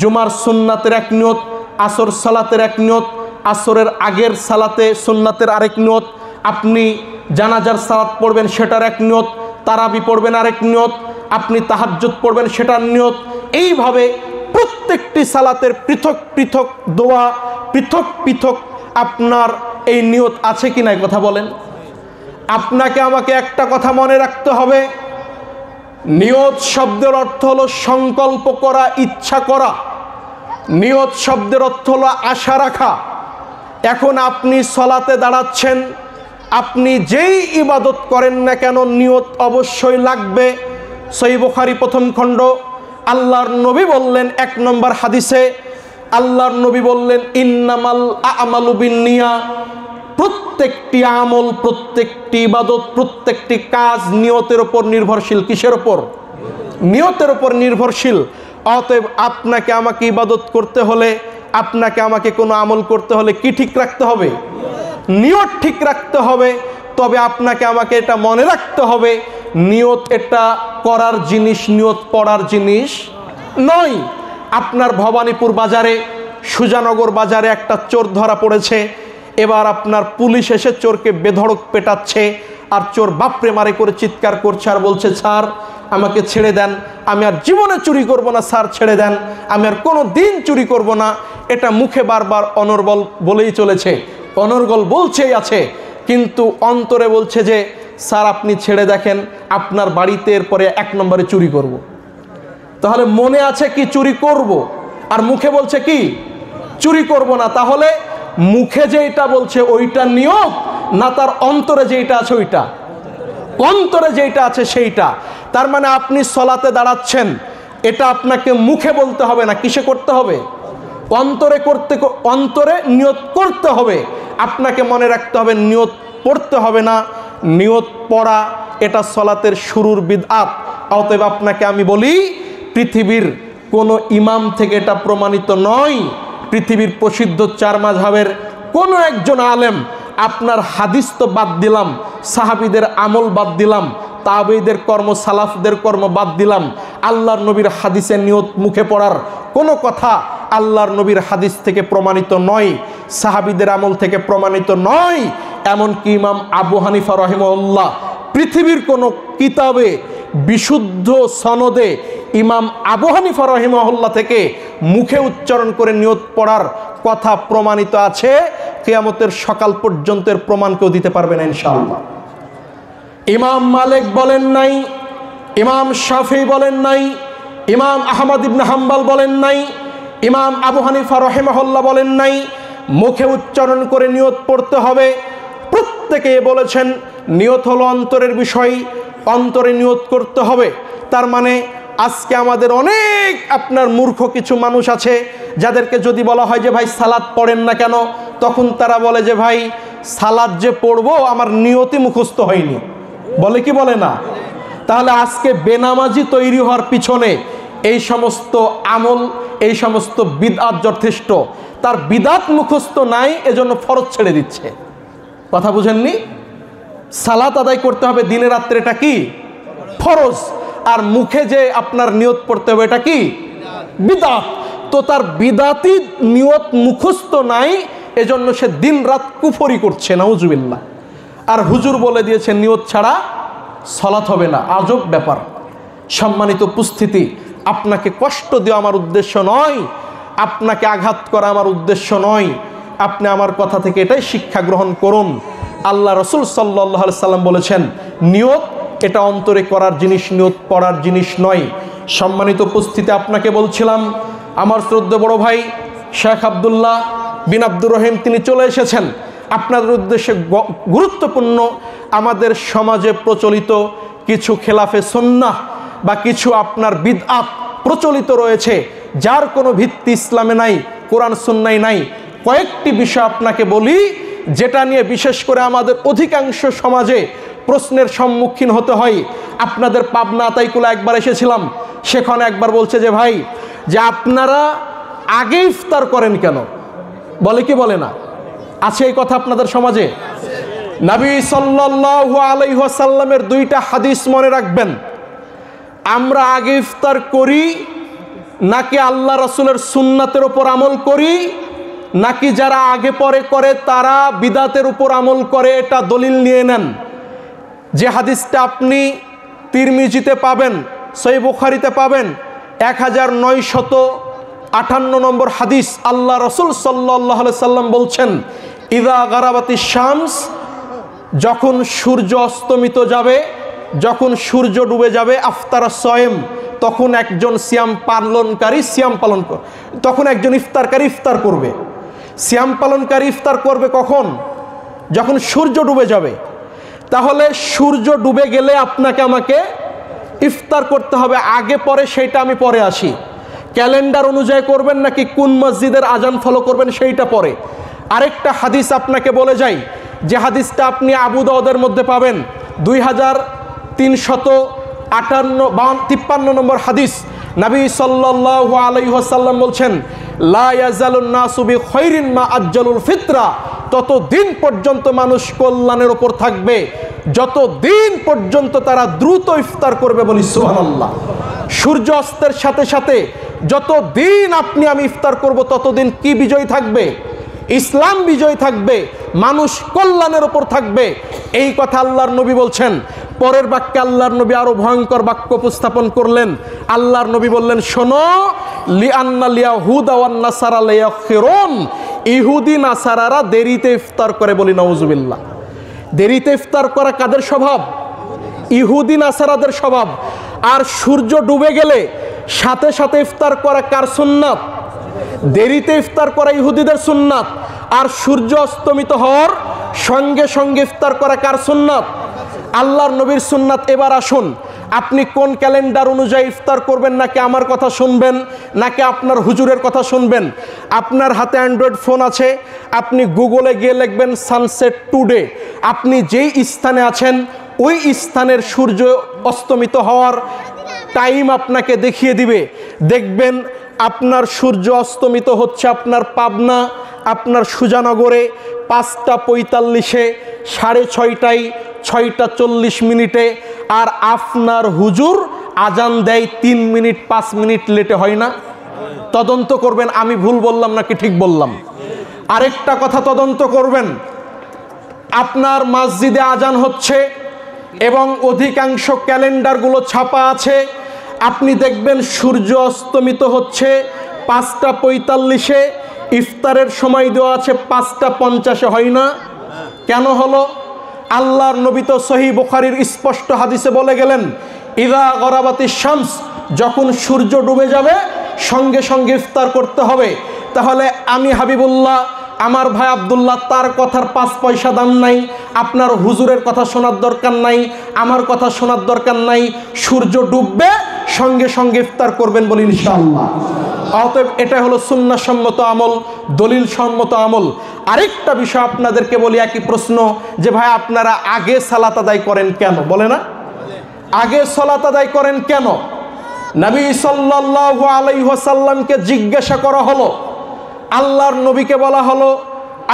জুমার সুন্নাতের এক নিয়ত, আসর সালাতের এক নিয়ত, আসরের আগের সালাতে সুন্নাতের আরেক নিয়ত, আপনি জানাজার সালাত পড়বেন সেটার এক নিয়ত, তারাবি পড়বেন আরেক নিয়ত, আপনি তাহাজ্জুদ পড়বেন সেটার নিয়ত। এইভাবে প্রত্যেকটি সালাতের পৃথক পৃথক দোয়া, পৃথক পৃথক আপনার এই নিয়ত আছে কি নাই কথা বলেন। আপনাকে আমাকে একটা কথা মনে রাখতে হবে, নিয়ত শব্দের অর্থ হলো সংকল্প করা, ইচ্ছা করা। নিয়ত শব্দের অর্থ হলো আশা রাখা। এখন আপনি সালাতে দাঁড়াচ্ছেন, আপনি যেই ইবাদত করেন না কেন নিয়ত অবশ্যই লাগবে। সহিহ বুখারী প্রথম খণ্ড, আল্লাহর নবী বললেন 1 নম্বর হাদিসে, আল্লাহর নবী বললেন ইন্নামাল আমালু বিন্নিয়া, প্রত্যেকটি আমল, প্রত্যেকটি ইবাদত, প্রত্যেকটি কাজ নিয়তের উপর নির্ভরশীল। কিসের উপর? নিয়তের উপর নির্ভরশীল। অতএব আপনাকে আমাকে ইবাদত করতে হলে, আপনাকে আমাকে কোনো আমল করতে হলে কি ঠিক রাখতে হবে? নিয়ত ঠিক রাখতে হবে। তবে আপনাকে আমাকে এটা মনে রাখতে হবে, নিয়ত এটা করার জিনিস, নিয়ত পড়ার জিনিস নয়। আপনার ভবানীপুর বাজারে, সুজানগর বাজারে একটা চোর ধরা পড়েছে। এবার আপনার পুলিশ এসে চোরকে বেধড়ক পেটাচ্ছে, আর চোর বাপরে মারে করে চিৎকার করছে আর বলছে, স্যার আমাকে ছেড়ে দেন, আমি আর জীবনে চুরি করব না, স্যার ছেড়ে দেন, আমি আর কোনো দিন চুরি করব না। এটা মুখে বারবার অনর্গল বলেই চলেছে, অনর্গল বলছেই আছে, কিন্তু অন্তরে বলছে যে স্যার আপনি ছেড়ে দেখেন, আপনার বাড়িতে এরপরে 1 নম্বরে চুরি করব। তাহলে মনে আছে কি চুরি করব, আর মুখে বলছে কি চুরি করব না। তাহলে মুখে যেটা বলছে ওইটা নিয়ত, না তার অন্তরে যেটা আছে ওইটা? অন্তরে যেটা আছে সেইটা। তার মানে আপনি সলাতে দাঁড়াচ্ছেন, এটা আপনাকে মুখে বলতে হবে না, কিসে করতে হবে? অন্তরে অন্তরে নিয়ত করতে হবে। আপনাকে মনে রাখতে হবে, নিয়ত পড়তে হবে না। নিয়ত পড়া এটা সলাতের শুরুর বিদআত। অতএব আপনাকে আমি বলি, পৃথিবীর কোনো ইমাম থেকে এটা প্রমাণিত নয়। পৃথিবীর প্রসিদ্ধ 4 মাযহাবের কোনো একজন আলেম, আপনার হাদিস তো বাদ দিলাম, সাহাবীদের আমল বাদ দিলাম, তাবেঈদের কর্ম, সালাফদের কর্ম বাদ দিলাম, আল্লাহর নবীর হাদিসের নিয়ত মুখে পড়ার কোনো কথা আল্লাহর নবীর হাদিস থেকে প্রমাণিত নয়, সাহাবীদের আমল থেকে প্রমাণিত নয়। এমনকি ইমাম আবু হানিফা রাহিমাহুল্লাহ পৃথিবীর কোনো কিতাবে বিশুদ্ধ সনদে ইমাম আবু হানিফা রাহিমাহুল্লাহ থেকে মুখে উচ্চারণ করে নিয়ত পড়ার কথা প্রমাণিত আছে। কিয়ামতের সকাল পর্যন্তের প্রমাণ কেউ দিতে পারবে না ইনশাআল্লাহ। ইমাম মালিক বলেন নাই, ইমাম শাফি বলেন নাই, ইমাম আহমদ ইবনে হাম্বল বলেন নাই, ইমাম আবু হানিফা রাহিমাহুল্লাহ বলেন নাই মুখে উচ্চারণ করে নিয়ত পড়তে হবে। প্রত্যেকে বলেছেন নিয়ত হলো অন্তরের বিষয়, অন্তরে নিয়ত করতে হবে। তার মানে আজকে আমাদের অনেক আপনার মূর্খ কিছু মানুষ আছে, যাদেরকে যদি বলা হয় যে ভাই সালাত পড়েন না কেন, তখন তারা বলে যে ভাই সালাত যে পড়বো আমার নিয়তই মুখস্থ হয়নি। বলে কি বলে না? তাহলে আজকে বেনামাজি তৈরি হওয়ার পিছনে এই সমস্ত আমল, এই সমস্ত বিদআত যথেষ্ট। তার বিদআত মুখস্থ নাই, এজন্য ফরজ ছেড়ে দিচ্ছে। কথা বুঝেননি? সালাত আদায় করতে হবে দিনে রাত্রে, এটা কি ফরজ, আর মুখে যে আপনার নিয়ত পড়তে হবে এটা কি বিদআত। তো তার বিদআতি নিয়ত মুখস্থ নাই, এজন্য সে দিন রাত কুফরি করছে, নাউজুবিল্লাহ। আর হুজুর বলে দিয়েছে নিয়ত ছাড়া সালাত হবে না। আজব ব্যাপার। সম্মানিত উপস্থিতি, আপনাকে কষ্ট দেওয়া আমার উদ্দেশ্য নয়, আপনাকে আঘাত করা আমার উদ্দেশ্য নয়। আপনি আমার কথা থেকে এটাই শিক্ষা গ্রহণ করুন। আল্লাহ রসুল সাল্লাল্লাহু আলাইহি সাল্লাম বলেছেন নিয়ত এটা অন্তরে করার জিনিস, নিয়ত পড়ার জিনিস নয়। সম্মানিত উপস্থিতি, আপনাকে বলছিলাম আমার শ্রদ্ধেয় বড় ভাই শেখ আব্দুল্লাহ বিন আব্দুর রহিম তিনি চলে এসেছেন। আপনাদের উদ্দেশ্যে গুরুত্বপূর্ণ আমাদের সমাজে প্রচলিত কিছু খেলাফে সুন্নাহ বা কিছু আপনার বিদআত প্রচলিত রয়েছে, যার কোনো ভিত্তি ইসলামে নাই, কোরআন সুন্নায় নাই। কয়েকটি বিষয় আপনাকে বলি, যেটা নিয়ে বিশেষ করে আমাদের অধিকাংশ সমাজে প্রশ্নের সম্মুখীন হতে হয়। আপনাদের পাবনা আতাইকুলা একবার এসেছিলাম, সেখানে একবার বলছে যে ভাই যে আপনারা আগে ইফতার করেন কেন? বলে কি বলে না? আছে এই কথা আপনাদের সমাজে? নবী সাল্লাল্লাহু আলাইহি ওয়াসাল্লামের 2টা হাদিস মনে রাখবেন। আমরা আগে ইফতার করি নাকি আল্লাহ রাসূলের সুন্নাতের উপর আমল করি, নাকি যারা আগে পরে করে তারা বিদাতের উপর আমল করে, এটা দলিল নিয়ে নেন। যে হাদিসটা আপনি তিরমিজিতে পাবেন, সহিহ বুখারীতে পাবেন, 1958 নম্বর হাদিস। আল্লাহ রাসূল সাল্লাল্লাহু আলাইহি সাল্লাম বলছেন ইযা গারাবাতিশ শামস, যখন সূর্য অস্তমিত যাবে, যখন সূর্য ডুবে যাবে, আফতারা সায়েম, তখন একজন সিয়াম পালনকারী সিয়াম পালন করবে, তখন একজন ইফতারকারী ইফতার করবে। সিয়াম পালনকারী ইফতার করবে কখন? যখন সূর্য ডুবে যাবে। তাহলে সূর্য ডুবে গেলে আপনাকে আমাকে ইফতার করতে হবে, আগে পরে সেইটা আমি পরে আসি। ক্যালেন্ডার অনুযায়ী করবেন নাকি কোন মসজিদের আজান ফলো করবেন সেইটা পরে। আরেকটা হাদিস আপনাকে বলে যাই, যে হাদিসটা আপনি আবু দাউদের মধ্যে পাবেন 2358 53 নম্বর হাদিস, নবী সাল্লাল্লাহু আলাইহি ওয়াসাল্লাম বলছেন, লা ইয়াজালুন নাসু বিখাইরিন মা আজ্জালুল ফিতরা, ততদিন পর্যন্ত মানুষ কল্যাণের উপর থাকবে যতদিন পর্যন্ত তারা দ্রুত ইফতার করবে। বলি সুবহানাল্লাহ। সূর্য অস্তের সাথে সাথে যতদিন আপনি আমি ইফতার করব ততদিন কি বিজয় থাকবে? ইসলাম বিজয় থাকবে, মানুষ কল্যাণের উপর থাকবে। এই কথা আল্লাহর নবী বলছেন। পরের বাক্যে আল্লাহর নবী আরো ভয়ঙ্কর বাক্য উপস্থাপন করলেন। আল্লাহর নবী বললেন, শোনো, লিআন্নাল ইয়াহুদা ওয়ান নাসারা লায়াখিরুন, ইহুদি নাসারারা দেরিতে ইফতার করে। বলি নাউজুবিল্লাহ। দেরিতে ইফতার করা কাদের স্বভাব? ইহুদি নাসারাদের স্বভাব। আর সূর্য ডুবে গেলে সাথে সাথে ইফতার করা কার সুন্নাত? দেরিতে ইফতার করা ইহুদিদের সুন্নাত। আর সূর্য অস্তমিত হওয়ার সঙ্গে সঙ্গে ইফতার করা কার সুন্নাত? আল্লাহর নবীর সুন্নাত। এবার আসুন, আপনি কোন ক্যালেন্ডার অনুযায়ী ইফতার করবেন? নাকি আমার কথা শুনবেন, নাকি আপনার হুজুরের কথা শুনবেন? আপনার হাতে অ্যান্ড্রয়েড ফোন আছে, আপনি গুগলে গিয়ে লিখবেন সানসেট টুডে। আপনি যেই স্থানে আছেন ওই স্থানের সূর্য অস্তমিত হওয়ার টাইম আপনাকে দেখিয়ে দিবে। দেখবেন আপনার সূর্য অস্তমিত হচ্ছে আপনার পাবনা, আপনার সুজানগরে 5:45, 6:30, 6:40 আর আপনার হুজুর আজান দেয় 3 মিনিট 5 মিনিট লেটে, হয় না? তদন্ত করবেন আমি ভুল বললাম নাকি ঠিক বললাম। আরেকটা কথা তদন্ত করবেন, আপনার মসজিদে আজান হচ্ছে এবং অধিকাংশ ক্যালেন্ডারগুলো ছাপা আছে, আপনি দেখবেন সূর্য অস্তমিত হচ্ছে 5:45, ইফতারের সময় দেওয়া আছে 5:50, হয় না? কেন হলো? আল্লাহর নবী তো সহিহ বুখারীর স্পষ্ট হাদিসে বলে গেলেন, ইযা গরাবাতিশ শামস, যখন সূর্য ডুবে যাবে সঙ্গে সঙ্গে ইফতার করতে হবে। তাহলে আমি হাবিবুল্লাহ, আমার ভাই আব্দুল্লাহ, তার কথার 5 পয়সা দাম নাই, আপনার হুজুরের কথা শোনার দরকার নাই, আমার কথা শোনার দরকার নাই। সূর্য ডুববে সঙ্গে সঙ্গে ইফতার করবেন, বলি ইনশাআল্লাহ। অতএব এটা হলো সুন্নাহ সম্মত আমল, দলিল সম্মত আমল। আরেকটা বিষয় আপনাদেরকে বলি, একই প্রশ্ন, যে ভাই আপনারা আগে সালাত আদায় করেন কেন? বলে না, আগে সালাত আদায় করেন কেন? নবী সাল্লাল্লাহু আলাইহি ওয়াসাল্লামকে জিজ্ঞাসা করা হলো, আল্লাহর নবীকে বলা হলো,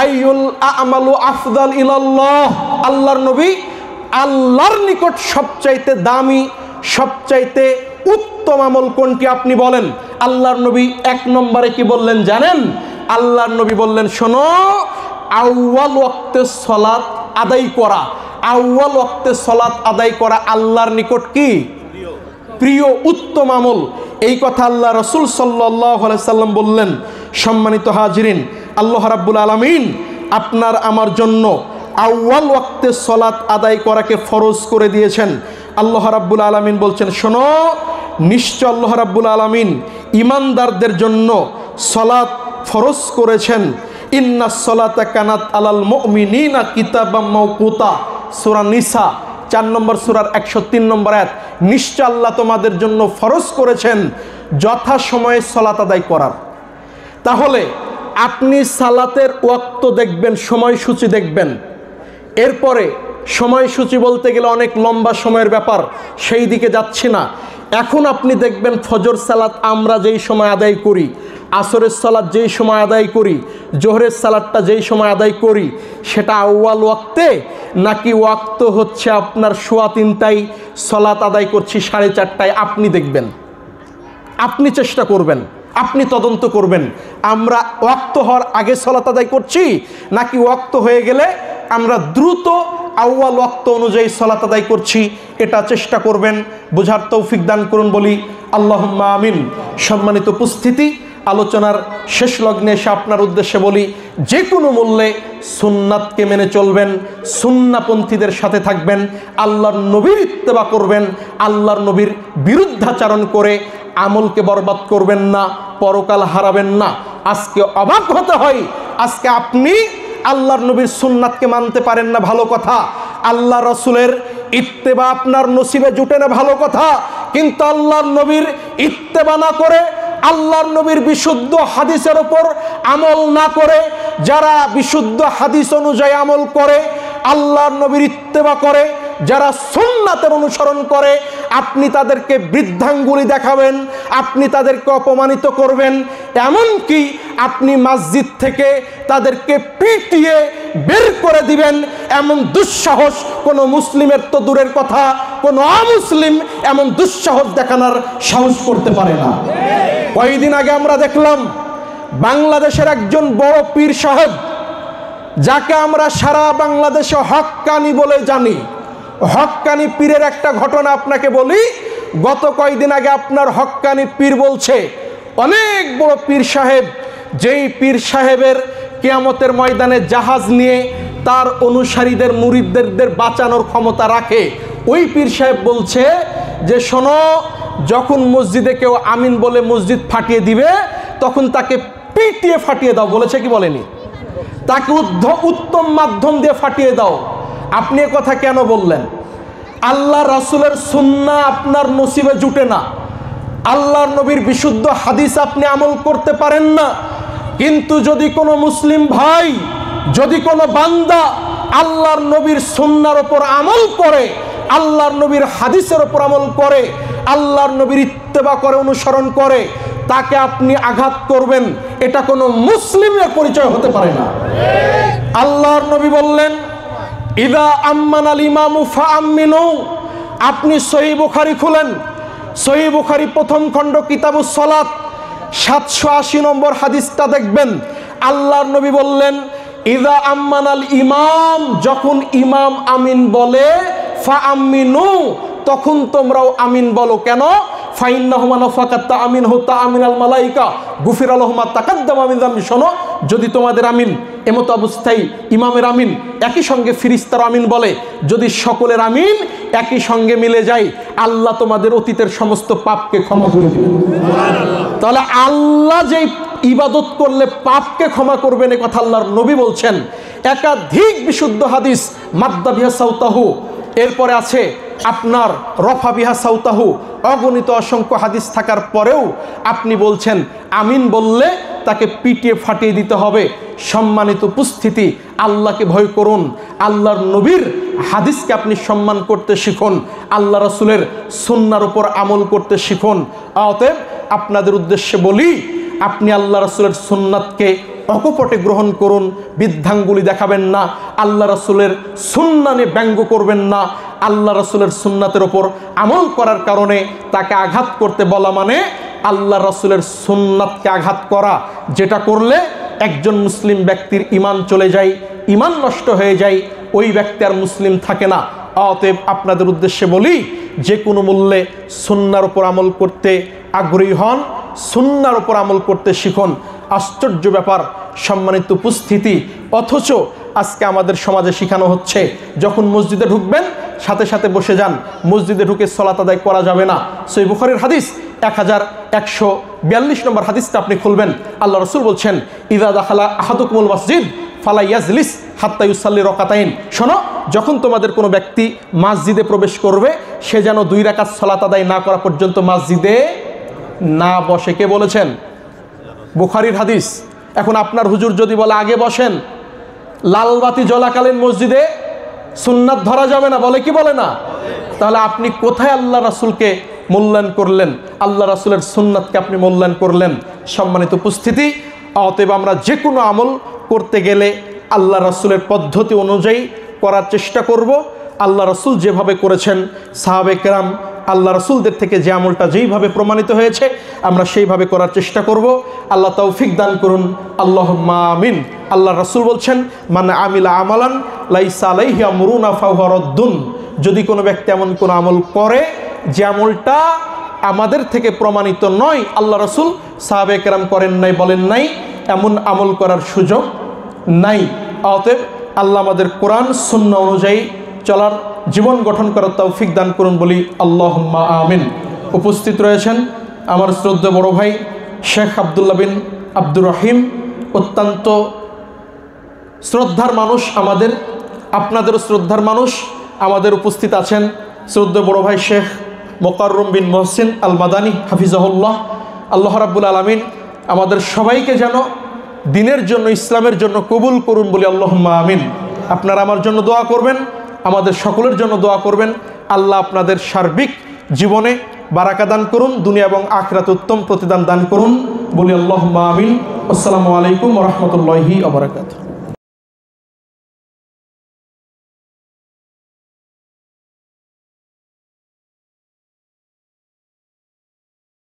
আইয়ুল আমালু আফদাল ইলাল্লাহ, আল্লাহর নবী, আল্লাহর নিকট সবচাইতে দামি, সবচাইতে উত্তম আমল কোনটি আপনি বলেন? আল্লাহর নবী 1 নম্বরে কি বললেন জানেন? আল্লাহর নবী বললেন, শোনো, আউয়াল ওয়াক্তে সালাত আদায় করা, আউয়াল ওয়াক্তে সালাত আদায় করা আল্লাহর নিকট কি? প্রিয়, উত্তম আমল। এই কথা আল্লাহ রাসূল সাল্লাল্লাহু আলাইহি সাল্লাম বললেন। সম্মানিত হাজিরিন, আল্লাহ রাব্বুল আলামিন আপনার আমার জন্য আউয়াল ওয়াক্তে সালাত আদায় করাকে ফরজ করে দিয়েছেন। আল্লাহ রাব্বুল আলামিন বলছেন, শোনো, নিশ্চয় আল্লাহ রাব্বুল আলামিন ঈমানদারদের জন্য সালাত ফরজ করেছেন। ইন্নাস সালাতা কানাত আলাল মুমিনিনা কিতাবাম মাওকুতা, সূরা নিসা 4 নম্বর সূরার 103 নম্বর আয়াত। নিশ্চয় আল্লাহ তোমাদের জন্য ফরজ করেছেন যথা সময়ে সালাত আদায় করার। তাহলে আপনি সালাতের ওয়াক্ত দেখবেন, সময়সূচি দেখবেন। এরপরে সময়সূচি বলতে গেলে অনেক লম্বা সময়ের ব্যাপার, সেই দিকে যাচ্ছি না। এখন আপনি দেখবেন ফজর সালাত আমরা যেই সময় আদায় করি, আসরের সালাত যেই সময় আদায় করি, জোহরের সালাতটা যেই সময় আদায় করি, সেটা আউয়াল ওয়াক্তে নাকি ওয়াক্ত হচ্ছে আপনার 3:15টায় সালাত আদায় করছি 4:30টায়? আপনি দেখবেন, আপনি চেষ্টা করবেন, আপনি তদন্ত করবেন, আমরা ওয়াক্ত হওয়ার আগে সালাত আদায় করছি নাকি ওয়াক্ত হয়ে গেলে আমরা দ্রুত আউয়াল ওয়াক্ত অনুযায়ী সালাত আদায় করছি। এটা চেষ্টা করবেন, বোঝার তৌফিক দান করুন, বলি আল্লাহুম্মা আমিন। সম্মানিত উপস্থিতি, আলোচনার শেষ লগ্নে এসে আপনার উদ্দেশ্যে বলি, যে কোনো মূল্যে সুন্নাতকে মেনে চলবেন, সুন্নাপন্থীদের সাথে থাকবেন, আল্লাহর নবীর ইত্তেবা করবেন, আল্লাহর নবীর বিরুদ্ধাচরণ করে আমলকে বরবাদ করবেন না, পরকাল হারাবেন না। আজকে অবাক হতে হয়, আজকে আপনি আল্লাহর নবীর সুন্নাতকে মানতে পারেন না, ভালো কথা। আল্লাহ রাসূলের ইত্তেবা আপনার নসিবে জুটে না, ভালো কথা। কিন্তু আল্লাহর নবীর ইত্তেবা না করে, আল্লাহর নবীর বিশুদ্ধ হাদিসের উপর আমল না করে, যারা বিশুদ্ধ হাদিস অনুযায়ী আমল করে, আল্লাহর নবীর ইত্তেবা করে, যারা সুন্নাতের অনুসরণ করে, আপনি তাদেরকে বৃদ্ধাঙ্গুলি দেখাবেন, আপনি তাদেরকে অপমানিত করবেন, এমনকি আপনি মসজিদ থেকে তাদেরকে পিটিয়ে বের করে দিবেন, এমন দুঃসাহস কোনো মুসলিমের তো দূরের কথা, কোনো অমুসলিম এমন দুঃসাহস দেখানোর সাহস করতে পারে না। কয়েকদিন আগে আমরা দেখলাম বাংলাদেশের একজন বড় পীর সাহেব, যাকে আমরা সারা বাংলাদেশে হক্কানি বলে জানি, হক্কানি পীরের একটা ঘটনা আপনাকে বলি। গত কয়েকদিন আগে আপনার হক্কানি পীর বলছে, অনেক বড় পীর সাহেব, যেই পীর সাহেবের কিয়ামতের ময়দানে জাহাজ নিয়ে তার অনুসারীদের মুরিদদের বাঁচানোর ক্ষমতা রাখে, ওই পীর সাহেব বলছে যে শোনো, যখন মসজিদে কেউ আমিন বলে মসজিদ ফাটিয়ে দিবে তখন তাকে পিটিয়ে ফাটিয়ে দাও। বলেছে কি বলেনি? তাকে উত্তম মাধ্যম দিয়ে ফাটিয়ে দাও। আপনি এ কথা কেন বললেন? আল্লাহ রাসূলের সুন্নাহ আপনার নসিবে জুটে না, আল্লাহর নবীর বিশুদ্ধ হাদিস আপনি আমল করতে পারেন না। কিন্তু যদি কোনো মুসলিম ভাই, যদি কোনো বান্দা আল্লাহর নবীর সুন্নাহর উপর আমল করে, আল্লাহর নবীর হাদিসের উপর আমল করে, আল্লাহর নবীর ইত্তেবা করে, অনুসরণ করে, তাকে আপনি আঘাত করবেন, এটা কোনো মুসলিমের পরিচয় হতে পারে না। আল্লাহর নবী বললেন, ইদা আম্মানাল ইমামু ফাআম্মিনু। আপনি সহিহ বুখারী খুলেন, সহিহ বুখারী প্রথম খণ্ড কিতাবুস সালাত 780 নম্বর হাদিসটা দেখবেন। আল্লাহর নবী বললেন, ইদা আম্মানাল ইমাম, যখন ইমাম আমিন বলে, ফাআম্মিনু, তখন তোমরাও আমিন বলো। কেন? ফাইন্নাহু মান ফাকাত তাআমিনহু তাআমিনাল মালায়েকা গুফিরা লাহু মা তাকাদ্দামা মিন যামবি। শোনো, যদি তোমাদের আমিন এমত অবস্থায় ইমামের আমিন একই সঙ্গে ফেরেশতার আমিন বলে, যদি সকলের আমিন একই সঙ্গে মিলে যায়, আল্লাহ তোমাদের অতীতের সমস্ত পাপকে ক্ষমা করে দিবেন। তাহলে আল্লাহ যেই ইবাদত করলে পাপকে ক্ষমা করবেন, এ কথা আল্লাহর নবী বলছেন। একাধিক বিশুদ্ধ হাদিস, মাদ্দা বিহা সাউতাহু, এরপরে আছে আপনার রফা বিহা সাউতাহু, অগণিত অসংখ্য হাদিস থাকার পরেও আপনি বলছেন আমিন বললে তাকে পিটিয়ে ফাটিয়ে দিতে হবে। সম্মানিত উপস্থিতি, আল্লাহকে ভয় করুন, আল্লাহর নবীর হাদিসকে আপনি সম্মান করতে শিখুন, আল্লাহ রাসূলের সুন্নাহর উপর আমল করতে শিখুন। অতএব আপনাদের উদ্দেশ্যে বলি, আপনি আল্লাহ রাসূলের সুন্নাতকে অকপটে গ্রহণ করুন, বৃদ্ধাঙ্গুলি দেখাবেন না, আল্লাহ রাসূলের সুন্নাহ নিয়ে ব্যঙ্গ করবেন না। আল্লাহ রাসূলের সুন্নাতের ওপর আমল করার কারণে তাকে আঘাত করতে বলা মানে আল্লাহ রাসূলের সুন্নাতকে আঘাত করা, যেটা করলে একজন মুসলিম ব্যক্তির ঈমান চলে যায়, ঈমান নষ্ট হয়ে যায়, ওই ব্যক্তি আর মুসলিম থাকে না। অতএব আপনাদের উদ্দেশ্যে বলি, যে কোনো মূল্যে সুন্নাহর উপর আমল করতে আগ্রহী হন, সুন্নাহর উপর আমল করতে শিখুন। আশ্চর্য ব্যাপার, সম্মানিত উপস্থিতি, অথচ আজকে আমাদের সমাজে শেখানো হচ্ছে যখন মসজিদে ঢুকবেন সাথে সাথে বসে যান, মসজিদে ঢুকে সালাত আদায় করা যাবে না। সহিহ বুখারীর হাদিস 1142 নম্বর হাদিসটা আপনি খুলবেন। আল্লাহ রাসূল বলছেন, ইযা দাখালা আহাদুকুমুল মসজিদ ফালা ইয়াজলিস হাত্তা ইউসাল্লি রাকাতাইন। শোনো, যখন তোমাদের কোনো ব্যক্তি মসজিদে প্রবেশ করবে, সে যেন 2 রাকাত সালাত আদায় না করা পর্যন্ত মসজিদে না বসে। কে বলেছেন? বুখারীর হাদিস। এখন আপনার হুজুর যদি বলে আগে বসেন, লালবাতি জ্বলাকালীন মসজিদে সুন্নাত ধরা যাবে না, বলে কি বলে না? তাহলে আপনি কোথায় আল্লাহ রাসূলকে মূল্যায়ন করলেন, আল্লাহ রাসূলের সুন্নাতকে আপনি মূল্যায়ন করলেন? সম্মানিত উপস্থিতি, অতএব আমরা যে কোনো আমল করতে গেলে আল্লাহ রাসূলের পদ্ধতি অনুযায়ী করার চেষ্টা করব। আল্লাহ রাসূল যেভাবে করেছেন, সাহাবে কেরাম আল্লাহ রাসূলদের থেকে যে আমলটা যেইভাবে প্রমাণিত হয়েছে আমরা সেইভাবে করার চেষ্টা করব। আল্লাহ তৌফিক দান করুন, আল্লাহুম্মা আমিন। আল্লাহ রাসূল বলছেন, মান আমিলা আমালান লাইসা আলাইহি আমরুনা ফাহুয়া রাদ্দুন। যদি কোনো ব্যক্তি এমন কোনো আমল করে যে আমলটা আমাদের থেকে প্রমাণিত নয়, আল্লাহ রাসূল সাহাবে কেরাম করেন নাই, বলেন নাই, এমন আমল করার সুযোগ নাই। অতএব আল্লাহ আমাদের কোরআন সুন্নাহ অনুযায়ী চলার, জীবন গঠন করার তৌফিক দান করুন বলি আল্লাহুম্মা আমিন। উপস্থিত রয়েছেন আমার শ্রদ্ধেয় বড় ভাই শেখ আব্দুল্লাহ বিন আব্দুর রহিম, অত্যন্ত শ্রদ্ধার মানুষ, আমাদের আপনাদেরও শ্রদ্ধার মানুষ। আমাদের উপস্থিত আছেন শ্রদ্ধেয় বড় ভাই শেখ মোকাররম বিন মহসিন আল মাদানী হাফিজাহুল্লাহ। আল্লাহ রাব্বুল আলামিন আমাদের সবাইকে যেন দিনের জন্য, ইসলামের জন্য কবুল করুন বলি আল্লাহুম্মা আমিন। আপনারা আমার জন্য দোয়া করবেন, আমাদের সকলের জন্য দোয়া করবেন। আল্লাহ আপনাদের সার্বিক জীবনে বারাকা দান করুন, দুনিয়া এবং আখিরাতে উত্তম প্রতিদান দান করুন। বলি আল্লাহুম্মা আমিন। আসসালামু আলাইকুম ওয়া রাহমাতুল্লাহি ওয়া বারাকাতুহু।